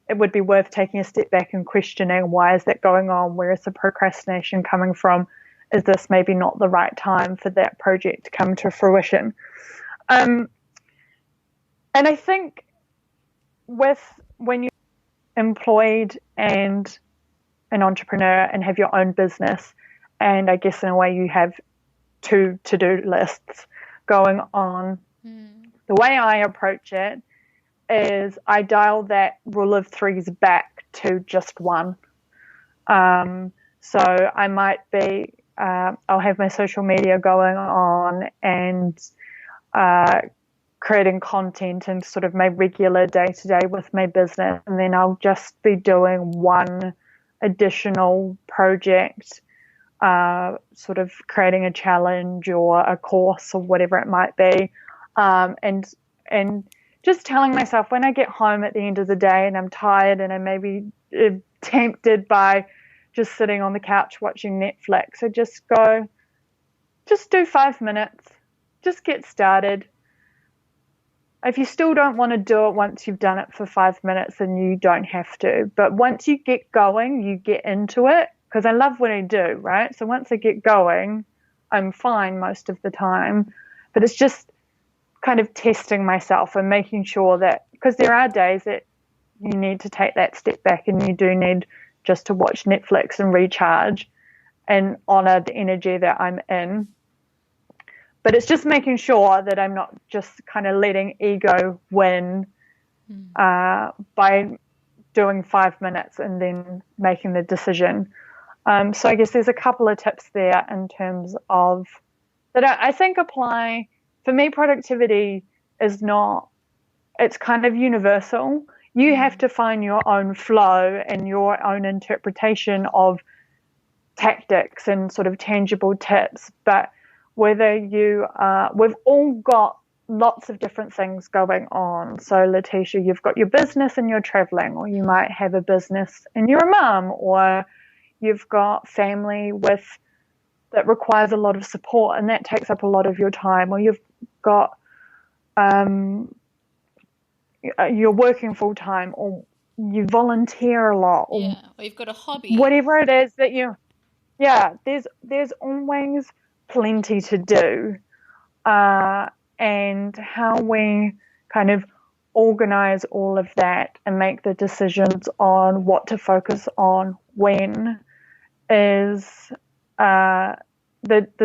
[SPEAKER 2] it would be worth taking a step back and questioning, why is that going on? Where is the procrastination coming from? Is this maybe not the right time for that project to come to fruition? And I think when you're employed and an entrepreneur and have your own business, and I guess in a way you have 2 to-do lists going on, the way I approach it is I dial that rule of 3s back to just 1. So I might be, I'll have my social media going on and creating content and sort of my regular day-to-day with my business, and then I'll just be doing 1 additional project, sort of creating a challenge or a course or whatever it might be, and just telling myself, when I get home at the end of the day and I'm tired and I may be tempted by just sitting on the couch watching Netflix, I just go, just do 5 minutes, just get started. If you still don't want to do it once you've done it for 5 minutes, then you don't have to. But once you get going, you get into it, because I love what I do, right? So once I get going, I'm fine most of the time. But it's just kind of testing myself and making sure that, because there are days that you need to take that step back and you do need just to watch Netflix and recharge and honor the energy that I'm in. But it's just making sure that I'm not just kind of letting ego win by doing 5 minutes and then making the decision. So I guess there's a couple of tips there in terms of that I think apply. For me, productivity is not, it's kind of universal. You have to find your own flow and your own interpretation of tactics and sort of tangible tips. But whether you we've all got lots of different things going on. So Leticia, you've got your business and you're traveling, or you might have a business and you're a mum, or you've got family that requires a lot of support and that takes up a lot of your time, or you've got you're working full time, or you volunteer a lot,
[SPEAKER 1] or you've got a hobby,
[SPEAKER 2] whatever it is that you, there's always plenty to do, and how we kind of organize all of that and make the decisions on what to focus on when is the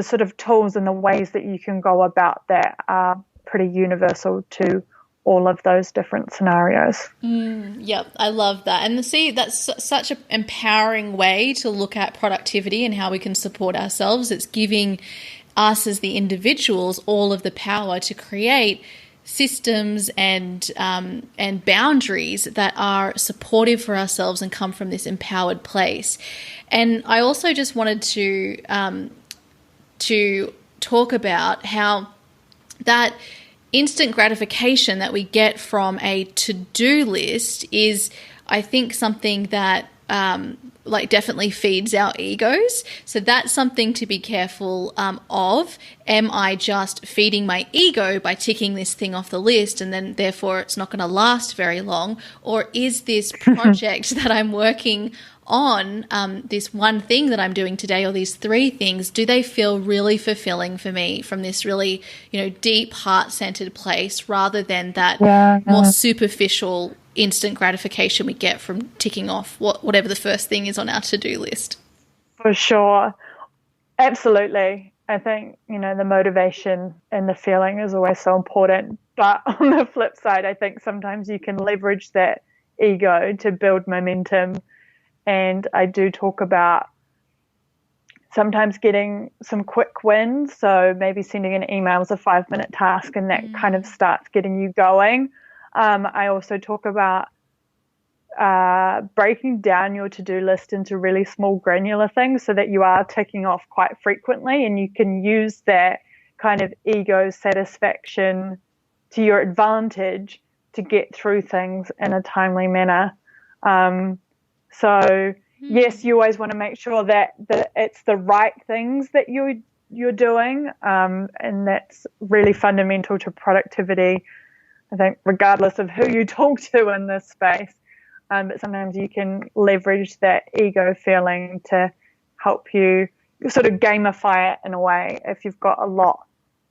[SPEAKER 2] sort of tools and the ways that you can go about that are pretty universal to all of those different scenarios.
[SPEAKER 1] Yep, I love that. And see, that's such an empowering way to look at productivity and how we can support ourselves. It's giving us as the individuals all of the power to create systems and boundaries that are supportive for ourselves and come from this empowered place. And I also just wanted to talk about how that instant gratification that we get from a to-do list is, I think, something that definitely feeds our egos. So that's something to be careful of. Am I just feeding my ego by ticking this thing off the list and then therefore it's not going to last very long? Or is this project that I'm working on, this one thing that I'm doing today, or these three things, do they feel really fulfilling for me from this really, deep heart-centered place, rather than that more superficial instant gratification we get from ticking off whatever the first thing is on our to-do list?
[SPEAKER 2] For sure. Absolutely. I think, the motivation and the feeling is always so important. But on the flip side, I think sometimes you can leverage that ego to build momentum. And I do talk about sometimes getting some quick wins. So maybe sending an email is a 5-minute task, and that kind of starts getting you going. I also talk about breaking down your to-do list into really small granular things so that you are ticking off quite frequently, and you can use that kind of ego satisfaction to your advantage to get through things in a timely manner. So yes, you always want to make sure that it's the right things that you're doing, and that's really fundamental to productivity, I think, regardless of who you talk to in this space. But sometimes you can leverage that ego feeling to help you sort of gamify it in a way. If you've got a lot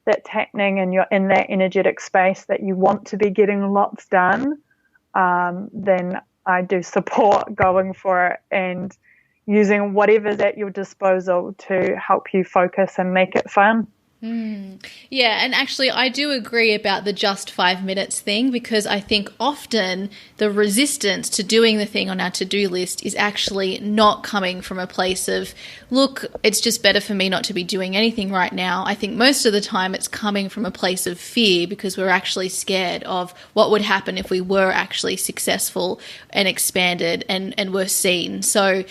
[SPEAKER 2] that's happening and you're in that energetic space that you want to be getting lots done, then I do support going for it and using whatever's at your disposal to help you focus and make it fun.
[SPEAKER 1] Yeah, and actually I do agree about the just 5 minutes thing, because I think often the resistance to doing the thing on our to-do list is actually not coming from a place of, look, it's just better for me not to be doing anything right now. I think most of the time it's coming from a place of fear, because we're actually scared of what would happen if we were actually successful and expanded and were seen. So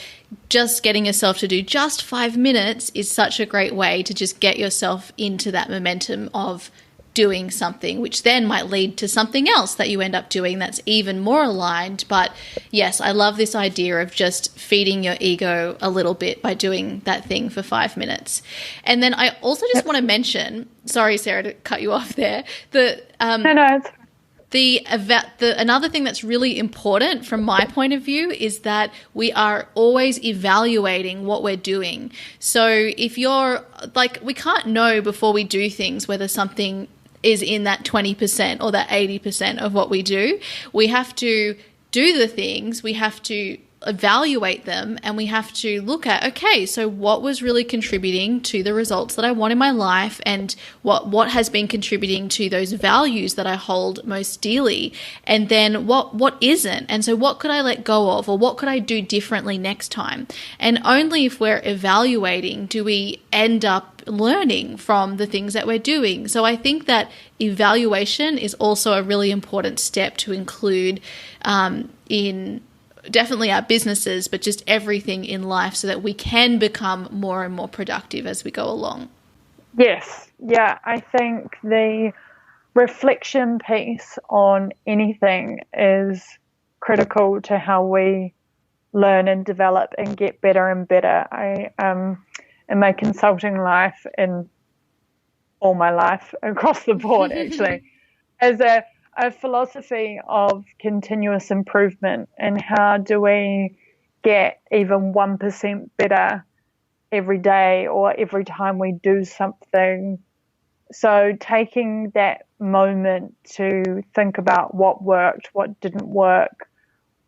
[SPEAKER 1] just getting yourself to do just 5 minutes is such a great way to just get yourself into that momentum of doing something, which then might lead to something else that you end up doing that's even more aligned. But yes, I love this idea of just feeding your ego a little bit by doing that thing for 5 minutes. And then I also just want to mention, sorry, Sarah, to cut you off there, another thing that's really important from my point of view is that we are always evaluating what we're doing. So if you're like, we can't know before we do things whether something is in that 20% or that 80% of what we do. We have to do the things, we have to evaluate them, and we have to look at, okay, so what was really contributing to the results that I want in my life, and what has been contributing to those values that I hold most dearly, and then what isn't, and so what could I let go of, or what could I do differently next time? And only if we're evaluating do we end up learning from the things that we're doing. So I think that evaluation is also a really important step to include in definitely our businesses, but just everything in life, so that we can become more and more productive as we go along.
[SPEAKER 2] Yes. Yeah. I think the reflection piece on anything is critical to how we learn and develop and get better and better. I, in my consulting life, in all my life across the board, actually, as a philosophy of continuous improvement, and how do we get even 1% better every day or every time we do something. So taking that moment to think about what worked, what didn't work,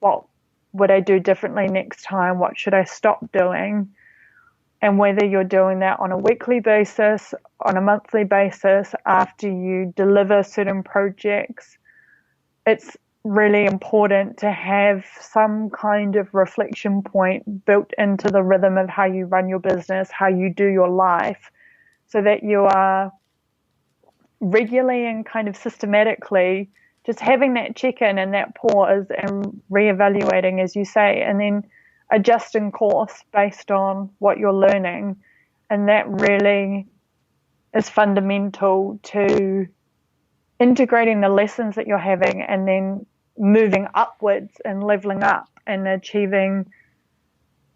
[SPEAKER 2] what would I do differently next time, what should I stop doing, and whether you're doing that on a weekly basis, on a monthly basis, after you deliver certain projects, it's really important to have some kind of reflection point built into the rhythm of how you run your business, how you do your life, so that you are regularly and kind of systematically just having that check-in and that pause and reevaluating, as you say, and then adjusting course based on what you're learning. And that really is fundamental to integrating the lessons that you're having and then moving upwards and leveling up and achieving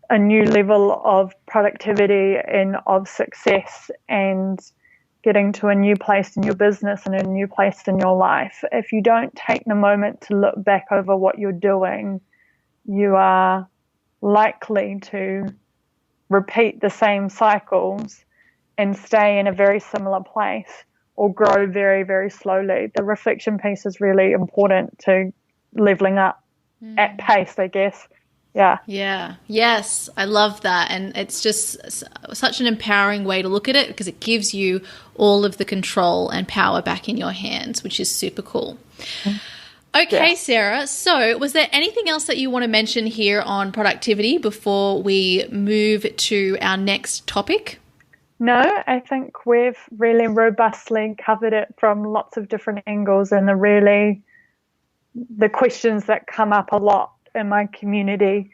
[SPEAKER 2] a new level of productivity and of success and getting to a new place in your business and a new place in your life. If you don't take the moment to look back over what you're doing, you are likely to repeat the same cycles and stay in a very similar place or grow very, very slowly. The reflection piece is really important to leveling up at pace, I guess. Yeah.
[SPEAKER 1] Yeah. Yes. I love that. And it's just such an empowering way to look at it, because it gives you all of the control and power back in your hands, which is super cool. Okay,
[SPEAKER 2] Yes.
[SPEAKER 1] Sarah. So was there anything else that you want to mention here on productivity before we move to our next topic?
[SPEAKER 2] No, I think we've really robustly covered it from lots of different angles, and the questions that come up a lot in my community,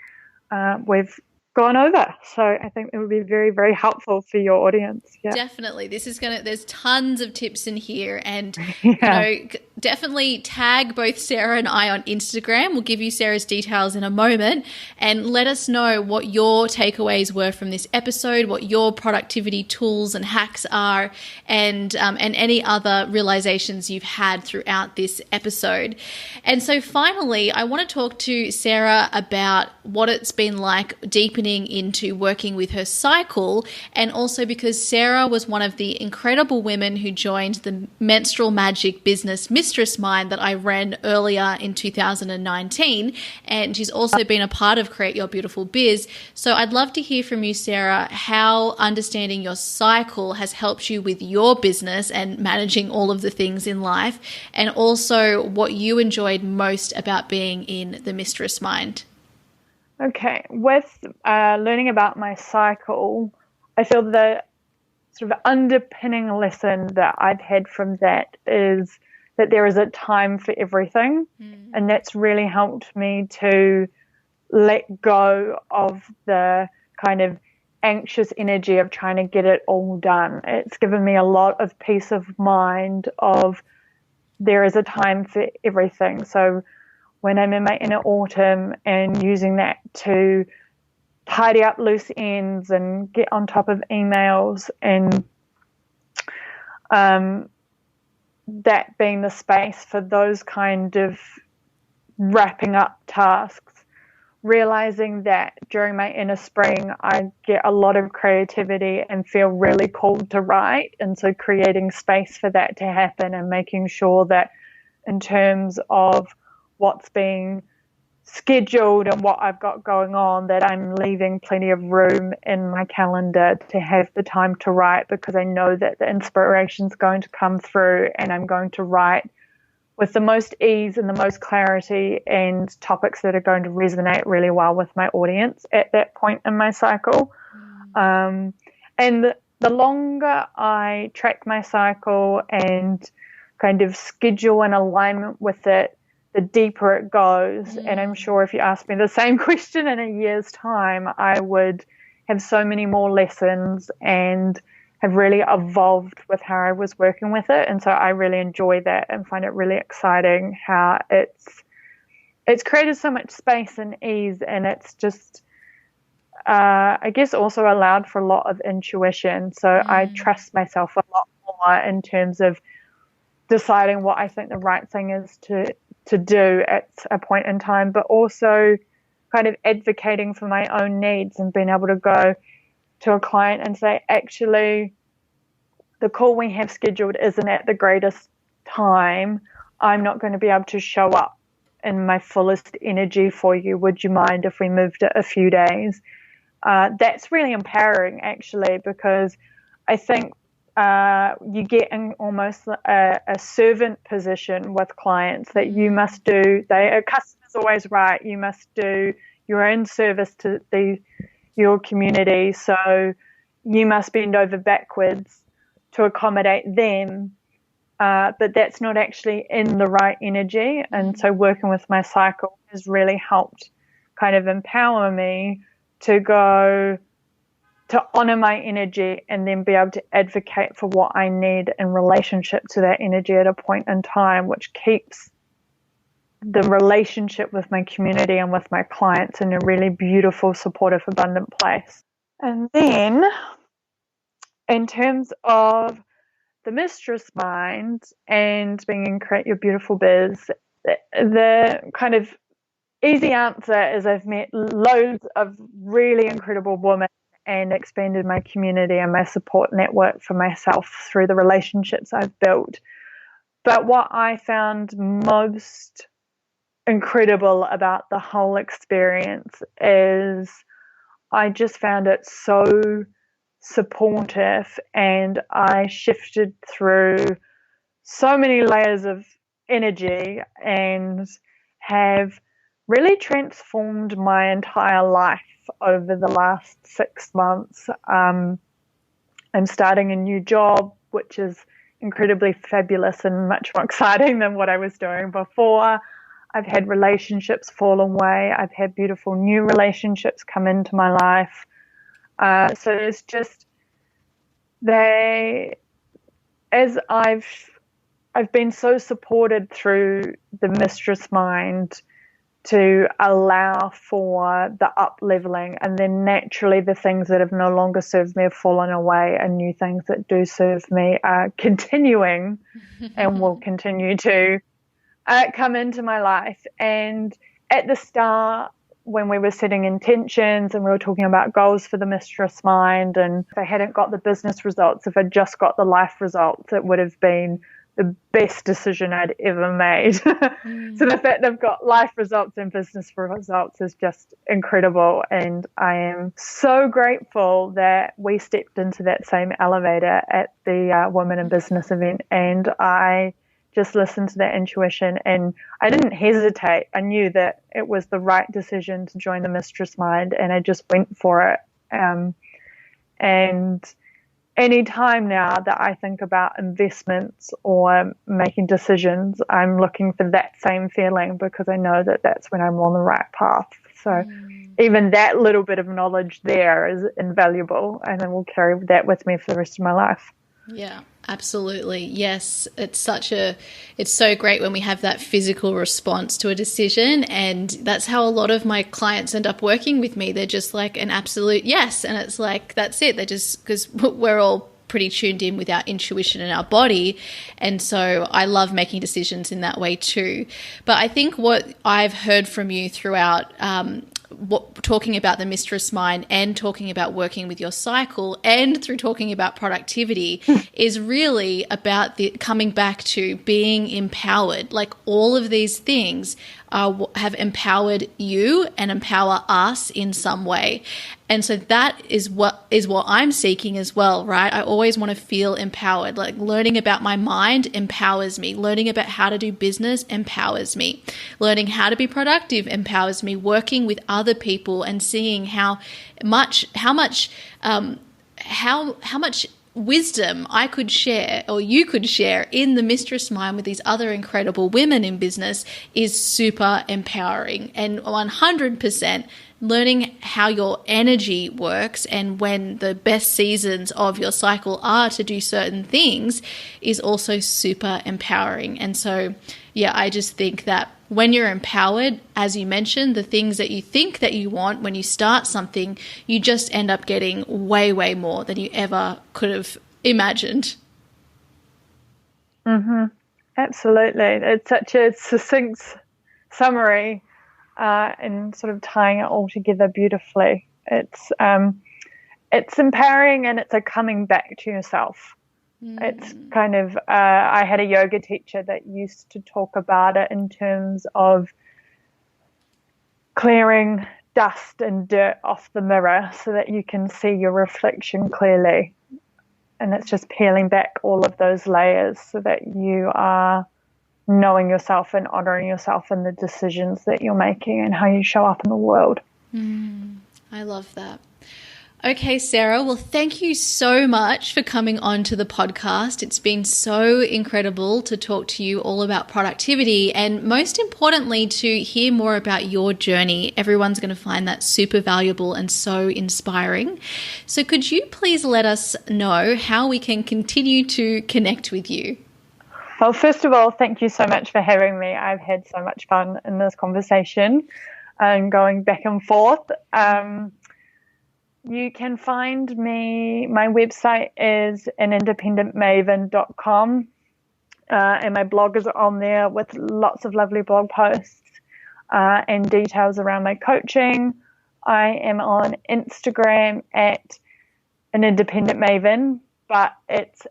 [SPEAKER 2] we've gone over. So I think it would be very, very helpful for your audience. Yeah.
[SPEAKER 1] Definitely. There's tons of tips in here, and,
[SPEAKER 2] Yeah.
[SPEAKER 1] definitely tag both Sarah and I on Instagram. We'll give you Sarah's details in a moment, and let us know what your takeaways were from this episode, what your productivity tools and hacks are, and any other realizations you've had throughout this episode. And so finally, I want to talk to Sarah about what it's been like deepening into working with her cycle, and also because Sarah was one of the incredible women who joined the Menstrual Magic Business Mistress Mind that I ran earlier in 2019, and she's also been a part of Create Your Beautiful Biz. So I'd love to hear from you, Sarah, how understanding your cycle has helped you with your business and managing all of the things in life, and also what you enjoyed most about being in the Mistress Mind.
[SPEAKER 2] Okay. With learning about my cycle, I feel the sort of underpinning lesson that I've had from that is that there is a time for everything. And that's really helped me to let go of the kind of anxious energy of trying to get it all done. It's given me a lot of peace of mind of there is a time for everything. So when I'm in my inner autumn and using that to tidy up loose ends and get on top of emails, and that being the space for those kind of wrapping up tasks, realizing that during my inner spring I get a lot of creativity and feel really called to write, and so creating space for that to happen and making sure that in terms of what's being scheduled and what I've got going on, that I'm leaving plenty of room in my calendar to have the time to write, because I know that the inspiration's going to come through and I'm going to write with the most ease and the most clarity and topics that are going to resonate really well with my audience at that point in my cycle. And the longer I track my cycle and kind of schedule in alignment with it, the deeper it goes. And I'm sure if you asked me the same question in a year's time, I would have so many more lessons and have really evolved with how I was working with it. And so I really enjoy that and find it really exciting how it's created so much space and ease, and it's just I guess also allowed for a lot of intuition. So I trust myself a lot more in terms of deciding what I think the right thing is to do at a point in time, but also kind of advocating for my own needs and being able to go to a client and say, actually, the call we have scheduled isn't at the greatest time. I'm not going to be able to show up in my fullest energy for you. Would you mind if we moved it a few days? That's really empowering, actually, because I think you get in almost a servant position with clients that you must do. A customer's always right. You must do your own service to your community. So you must bend over backwards to accommodate them. But that's not actually in the right energy. And so working with my cycle has really helped kind of empower me to go to honor my energy and then be able to advocate for what I need in relationship to that energy at a point in time, which keeps the relationship with my community and with my clients in a really beautiful, supportive, abundant place. And then in terms of the mistress mind and being in Create Your Beautiful Biz, the kind of easy answer is I've met loads of really incredible women and expanded my community and my support network for myself through the relationships I've built. But what I found most incredible about the whole experience is I just found it so supportive, and I shifted through so many layers of energy and have really transformed my entire life over the last 6 months. I'm starting a new job, which is incredibly fabulous and much more exciting than what I was doing before. I've had relationships fall away. I've had beautiful new relationships come into my life. So it's just as I've been so supported through the mistress mind to allow for the up leveling, and then naturally the things that have no longer served me have fallen away, and new things that do serve me are continuing and will continue to come into my life. And at the start, when we were setting intentions and we were talking about goals for the mistress mind, and if I hadn't got the business results, if I'd just got the life results, it would have been the best decision I'd ever made. So the fact that I've got life results and business results is just incredible. And I am so grateful that we stepped into that same elevator at the Women in Business event, and I just listened to that intuition and I didn't hesitate. I knew that it was the right decision to join the mistress mind, and I just went for it. And any time now that I think about investments or making decisions, I'm looking for that same feeling, because I know that that's when I'm on the right path. So even that little bit of knowledge there is invaluable, and I will carry that with me for the rest of my life.
[SPEAKER 1] Yeah, absolutely. Yes. It's so great when we have that physical response to a decision. And that's how a lot of my clients end up working with me. They're just like an absolute yes. And it's like, that's it. They're just, because we're all pretty tuned in with our intuition and our body. And so I love making decisions in that way too. But I think what I've heard from you throughout, talking about the mistress mind and talking about working with your cycle and through talking about productivity is really about coming back to being empowered. Like all of these things have empowered you and empower us in some way. And so that is what I'm seeking as well, right? I always want to feel empowered. Like learning about my mind empowers me. Learning about how to do business empowers me. Learning how to be productive empowers me. Working with other people and seeing how much how much wisdom I could share, or you could share, in the Mistress Mind with these other incredible women in business is super empowering. And 100% learning how your energy works and when the best seasons of your cycle are to do certain things is also super empowering. And so, yeah, I just think that when you're empowered, as you mentioned, the things that you think that you want when you start something, you just end up getting way, way more than you ever could have imagined.
[SPEAKER 2] Absolutely. It's such a succinct summary and sort of tying it all together beautifully. It's empowering, and it's a coming back to yourself. It's kind of, I had a yoga teacher that used to talk about it in terms of clearing dust and dirt off the mirror so that you can see your reflection clearly. And it's just peeling back all of those layers so that you are knowing yourself and honoring yourself and the decisions that you're making and how you show up in the world.
[SPEAKER 1] I love that. Okay, Sarah, well, thank you so much for coming on to the podcast. It's been so incredible to talk to you all about productivity, and most importantly, to hear more about your journey. Everyone's going to find that super valuable and so inspiring. So could you please let us know how we can continue to connect with you?
[SPEAKER 2] Well, first of all, thank you so much for having me. I've had so much fun in this conversation and going back and forth. You can find me, my website is anindependentmaven.com, and my blog is on there with lots of lovely blog posts and details around my coaching. I am on Instagram at an independent maven, but it's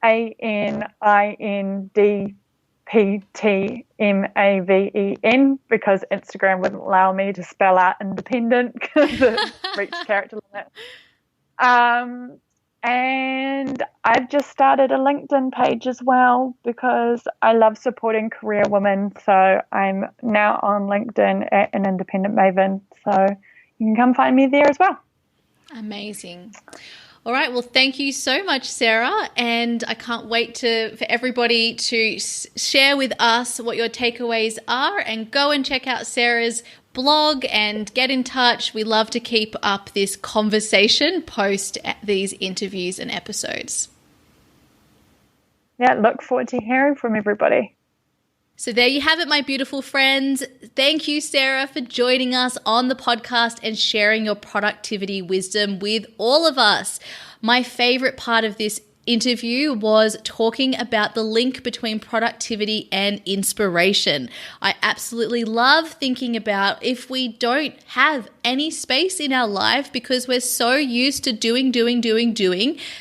[SPEAKER 2] ANINDPTMAVEN because Instagram wouldn't allow me to spell out independent because it reached character limit. And I've just started a LinkedIn page as well because I love supporting career women. So I'm now on LinkedIn at an independent maven. So you can come find me there as well.
[SPEAKER 1] Amazing. All right. Well, thank you so much, Sarah. And I can't wait for everybody to share with us what your takeaways are, and go and check out Sarah's blog and get in touch. We love to keep up this conversation post these interviews and episodes.
[SPEAKER 2] Yeah, look forward to hearing from everybody.
[SPEAKER 1] So there you have it, my beautiful friends. Thank you, Sarah, for joining us on the podcast and sharing your productivity wisdom with all of us. My favorite part of this interview was talking about the link between productivity and inspiration. I absolutely love thinking about if we don't have any space in our life because we're so used to doing,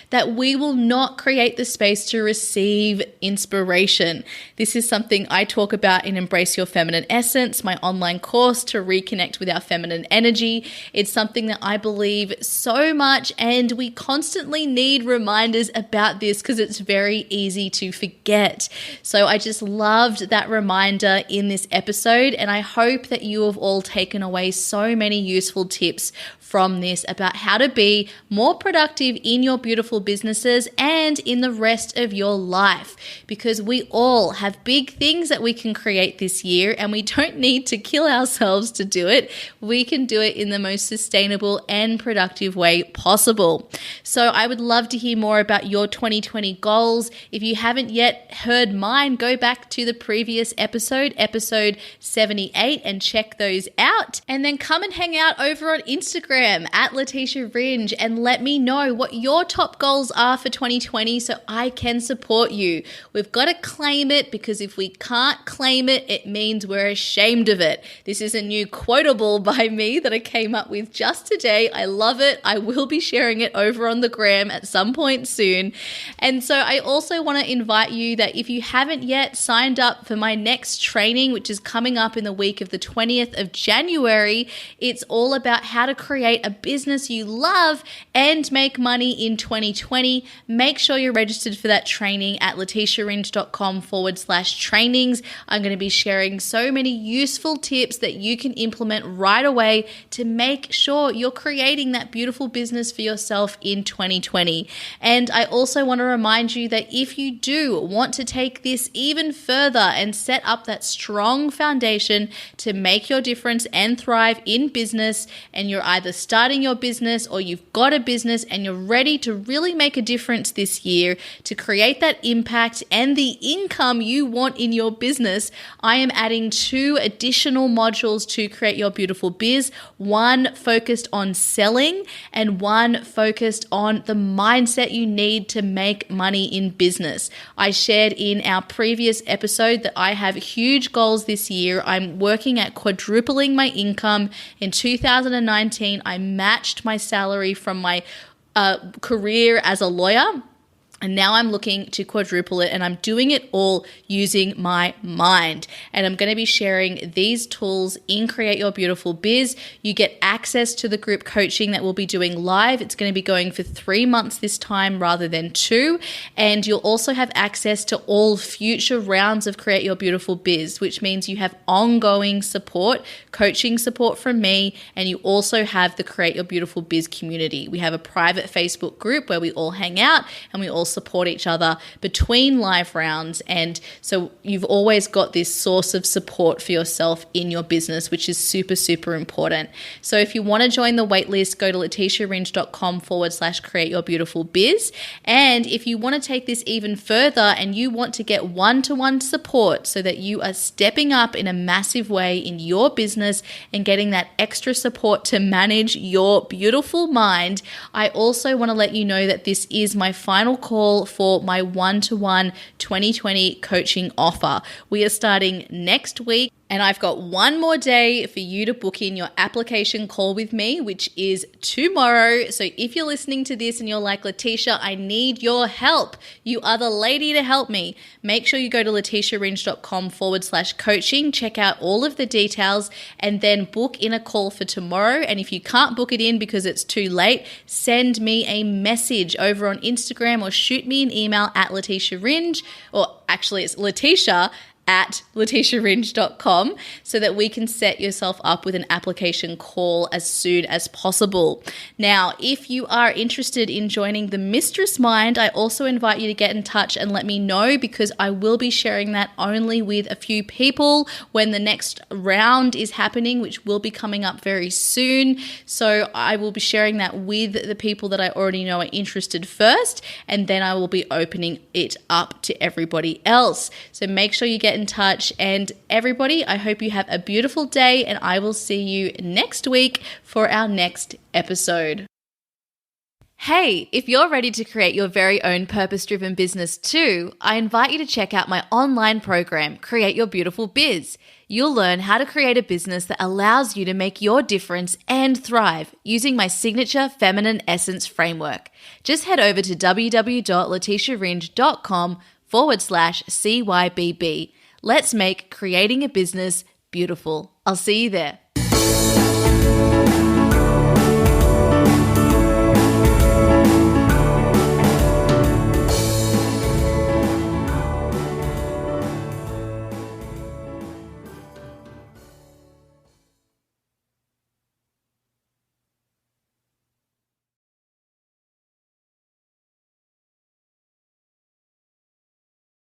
[SPEAKER 1] that we will not create the space to receive inspiration. This is something I talk about in Embrace Your Feminine Essence, my online course to reconnect with our feminine energy. It's something that I believe so much, and we constantly need reminders about this because it's very easy to forget. So I just loved that reminder in this episode, and I hope that you have all taken away so many useful tips from this about how to be more productive in your beautiful businesses and in the rest of your life, because we all have big things that we can create this year, and we don't need to kill ourselves to do it. We can do it in the most sustainable and productive way possible. So I would love to hear more about your 2020 goals. If you haven't yet heard mine, go back to the previous episode 78, and check those out. And then come and hang out over on Instagram at Leticia Ringe and let me know what your top goals are for 2020 so I can support you. We've got to claim it, because if we can't claim it, it means we're ashamed of it. This is a new quotable by me that I came up with just today. I love it. I will be sharing it over on the gram at some point soon. And so I also want to invite you that if you haven't yet signed up for my next training, which which is coming up in the week of the 20th of January. It's all about how to create a business you love and make money in 2020. Make sure you're registered for that training at leticiaringe.com/trainings. I'm going to be sharing so many useful tips that you can implement right away to make sure you're creating that beautiful business for yourself in 2020. And I also want to remind you that if you do want to take this even further and set up that strong foundation to make your difference and thrive in business, and you're either starting your business or you've got a business and you're ready to really make a difference this year to create that impact and the income you want in your business, I am adding 2 additional modules to Create Your Beautiful Biz, one focused on selling and one focused on the mindset you need to make money in business. I shared in our previous episode that I have huge goals this year. I'm working at quadrupling my income. In 2019, I matched my salary from my career as a lawyer. And now I'm looking to quadruple it, and I'm doing it all using my mind. And I'm going to be sharing these tools in Create Your Beautiful Biz. You get access to the group coaching that we'll be doing live. It's going to be going for 3 months this time rather than 2. And you'll also have access to all future rounds of Create Your Beautiful Biz, which means you have ongoing support, coaching support from me, and you also have the Create Your Beautiful Biz community. We have a private Facebook group where we all hang out and we all support each other between live rounds. And so you've always got this source of support for yourself in your business, which is super, super important. So if you want to join the waitlist, go to leticiaringe.com/create your beautiful biz. And if you want to take this even further and you want to get one-to-one support so that you are stepping up in a massive way in your business and getting that extra support to manage your beautiful mind, I also want to let you know that this is my final call for my one-to-one 2020 coaching offer. We are starting next week. And I've got one more day for you to book in your application call with me, which is tomorrow. So if you're listening to this and you're like, Leticia, I need your help. You are the lady to help me. Make sure you go to leticiaringe.com/coaching, check out all of the details, and then book in a call for tomorrow. And if you can't book it in because it's too late, send me a message over on Instagram or shoot me an email at Leticia Ringe, or actually it's Leticia at leticiaringe.com, so that we can set yourself up with an application call as soon as possible. Now, if you are interested in joining the Mistress Mind, I also invite you to get in touch and let me know, because I will be sharing that only with a few people when the next round is happening, which will be coming up very soon. So I will be sharing that with the people that I already know are interested first, and then I will be opening it up to everybody else. So make sure you get in touch. And everybody, I hope you have a beautiful day, and I will see you next week for our next episode. Hey, if you're ready to create your very own purpose-driven business too, I invite you to check out my online program, Create Your Beautiful Biz. You'll learn how to create a business that allows you to make your difference and thrive using my signature feminine essence framework. Just head over to www.leticiaringe.com/CYBB. Let's make creating a business beautiful. I'll see you there.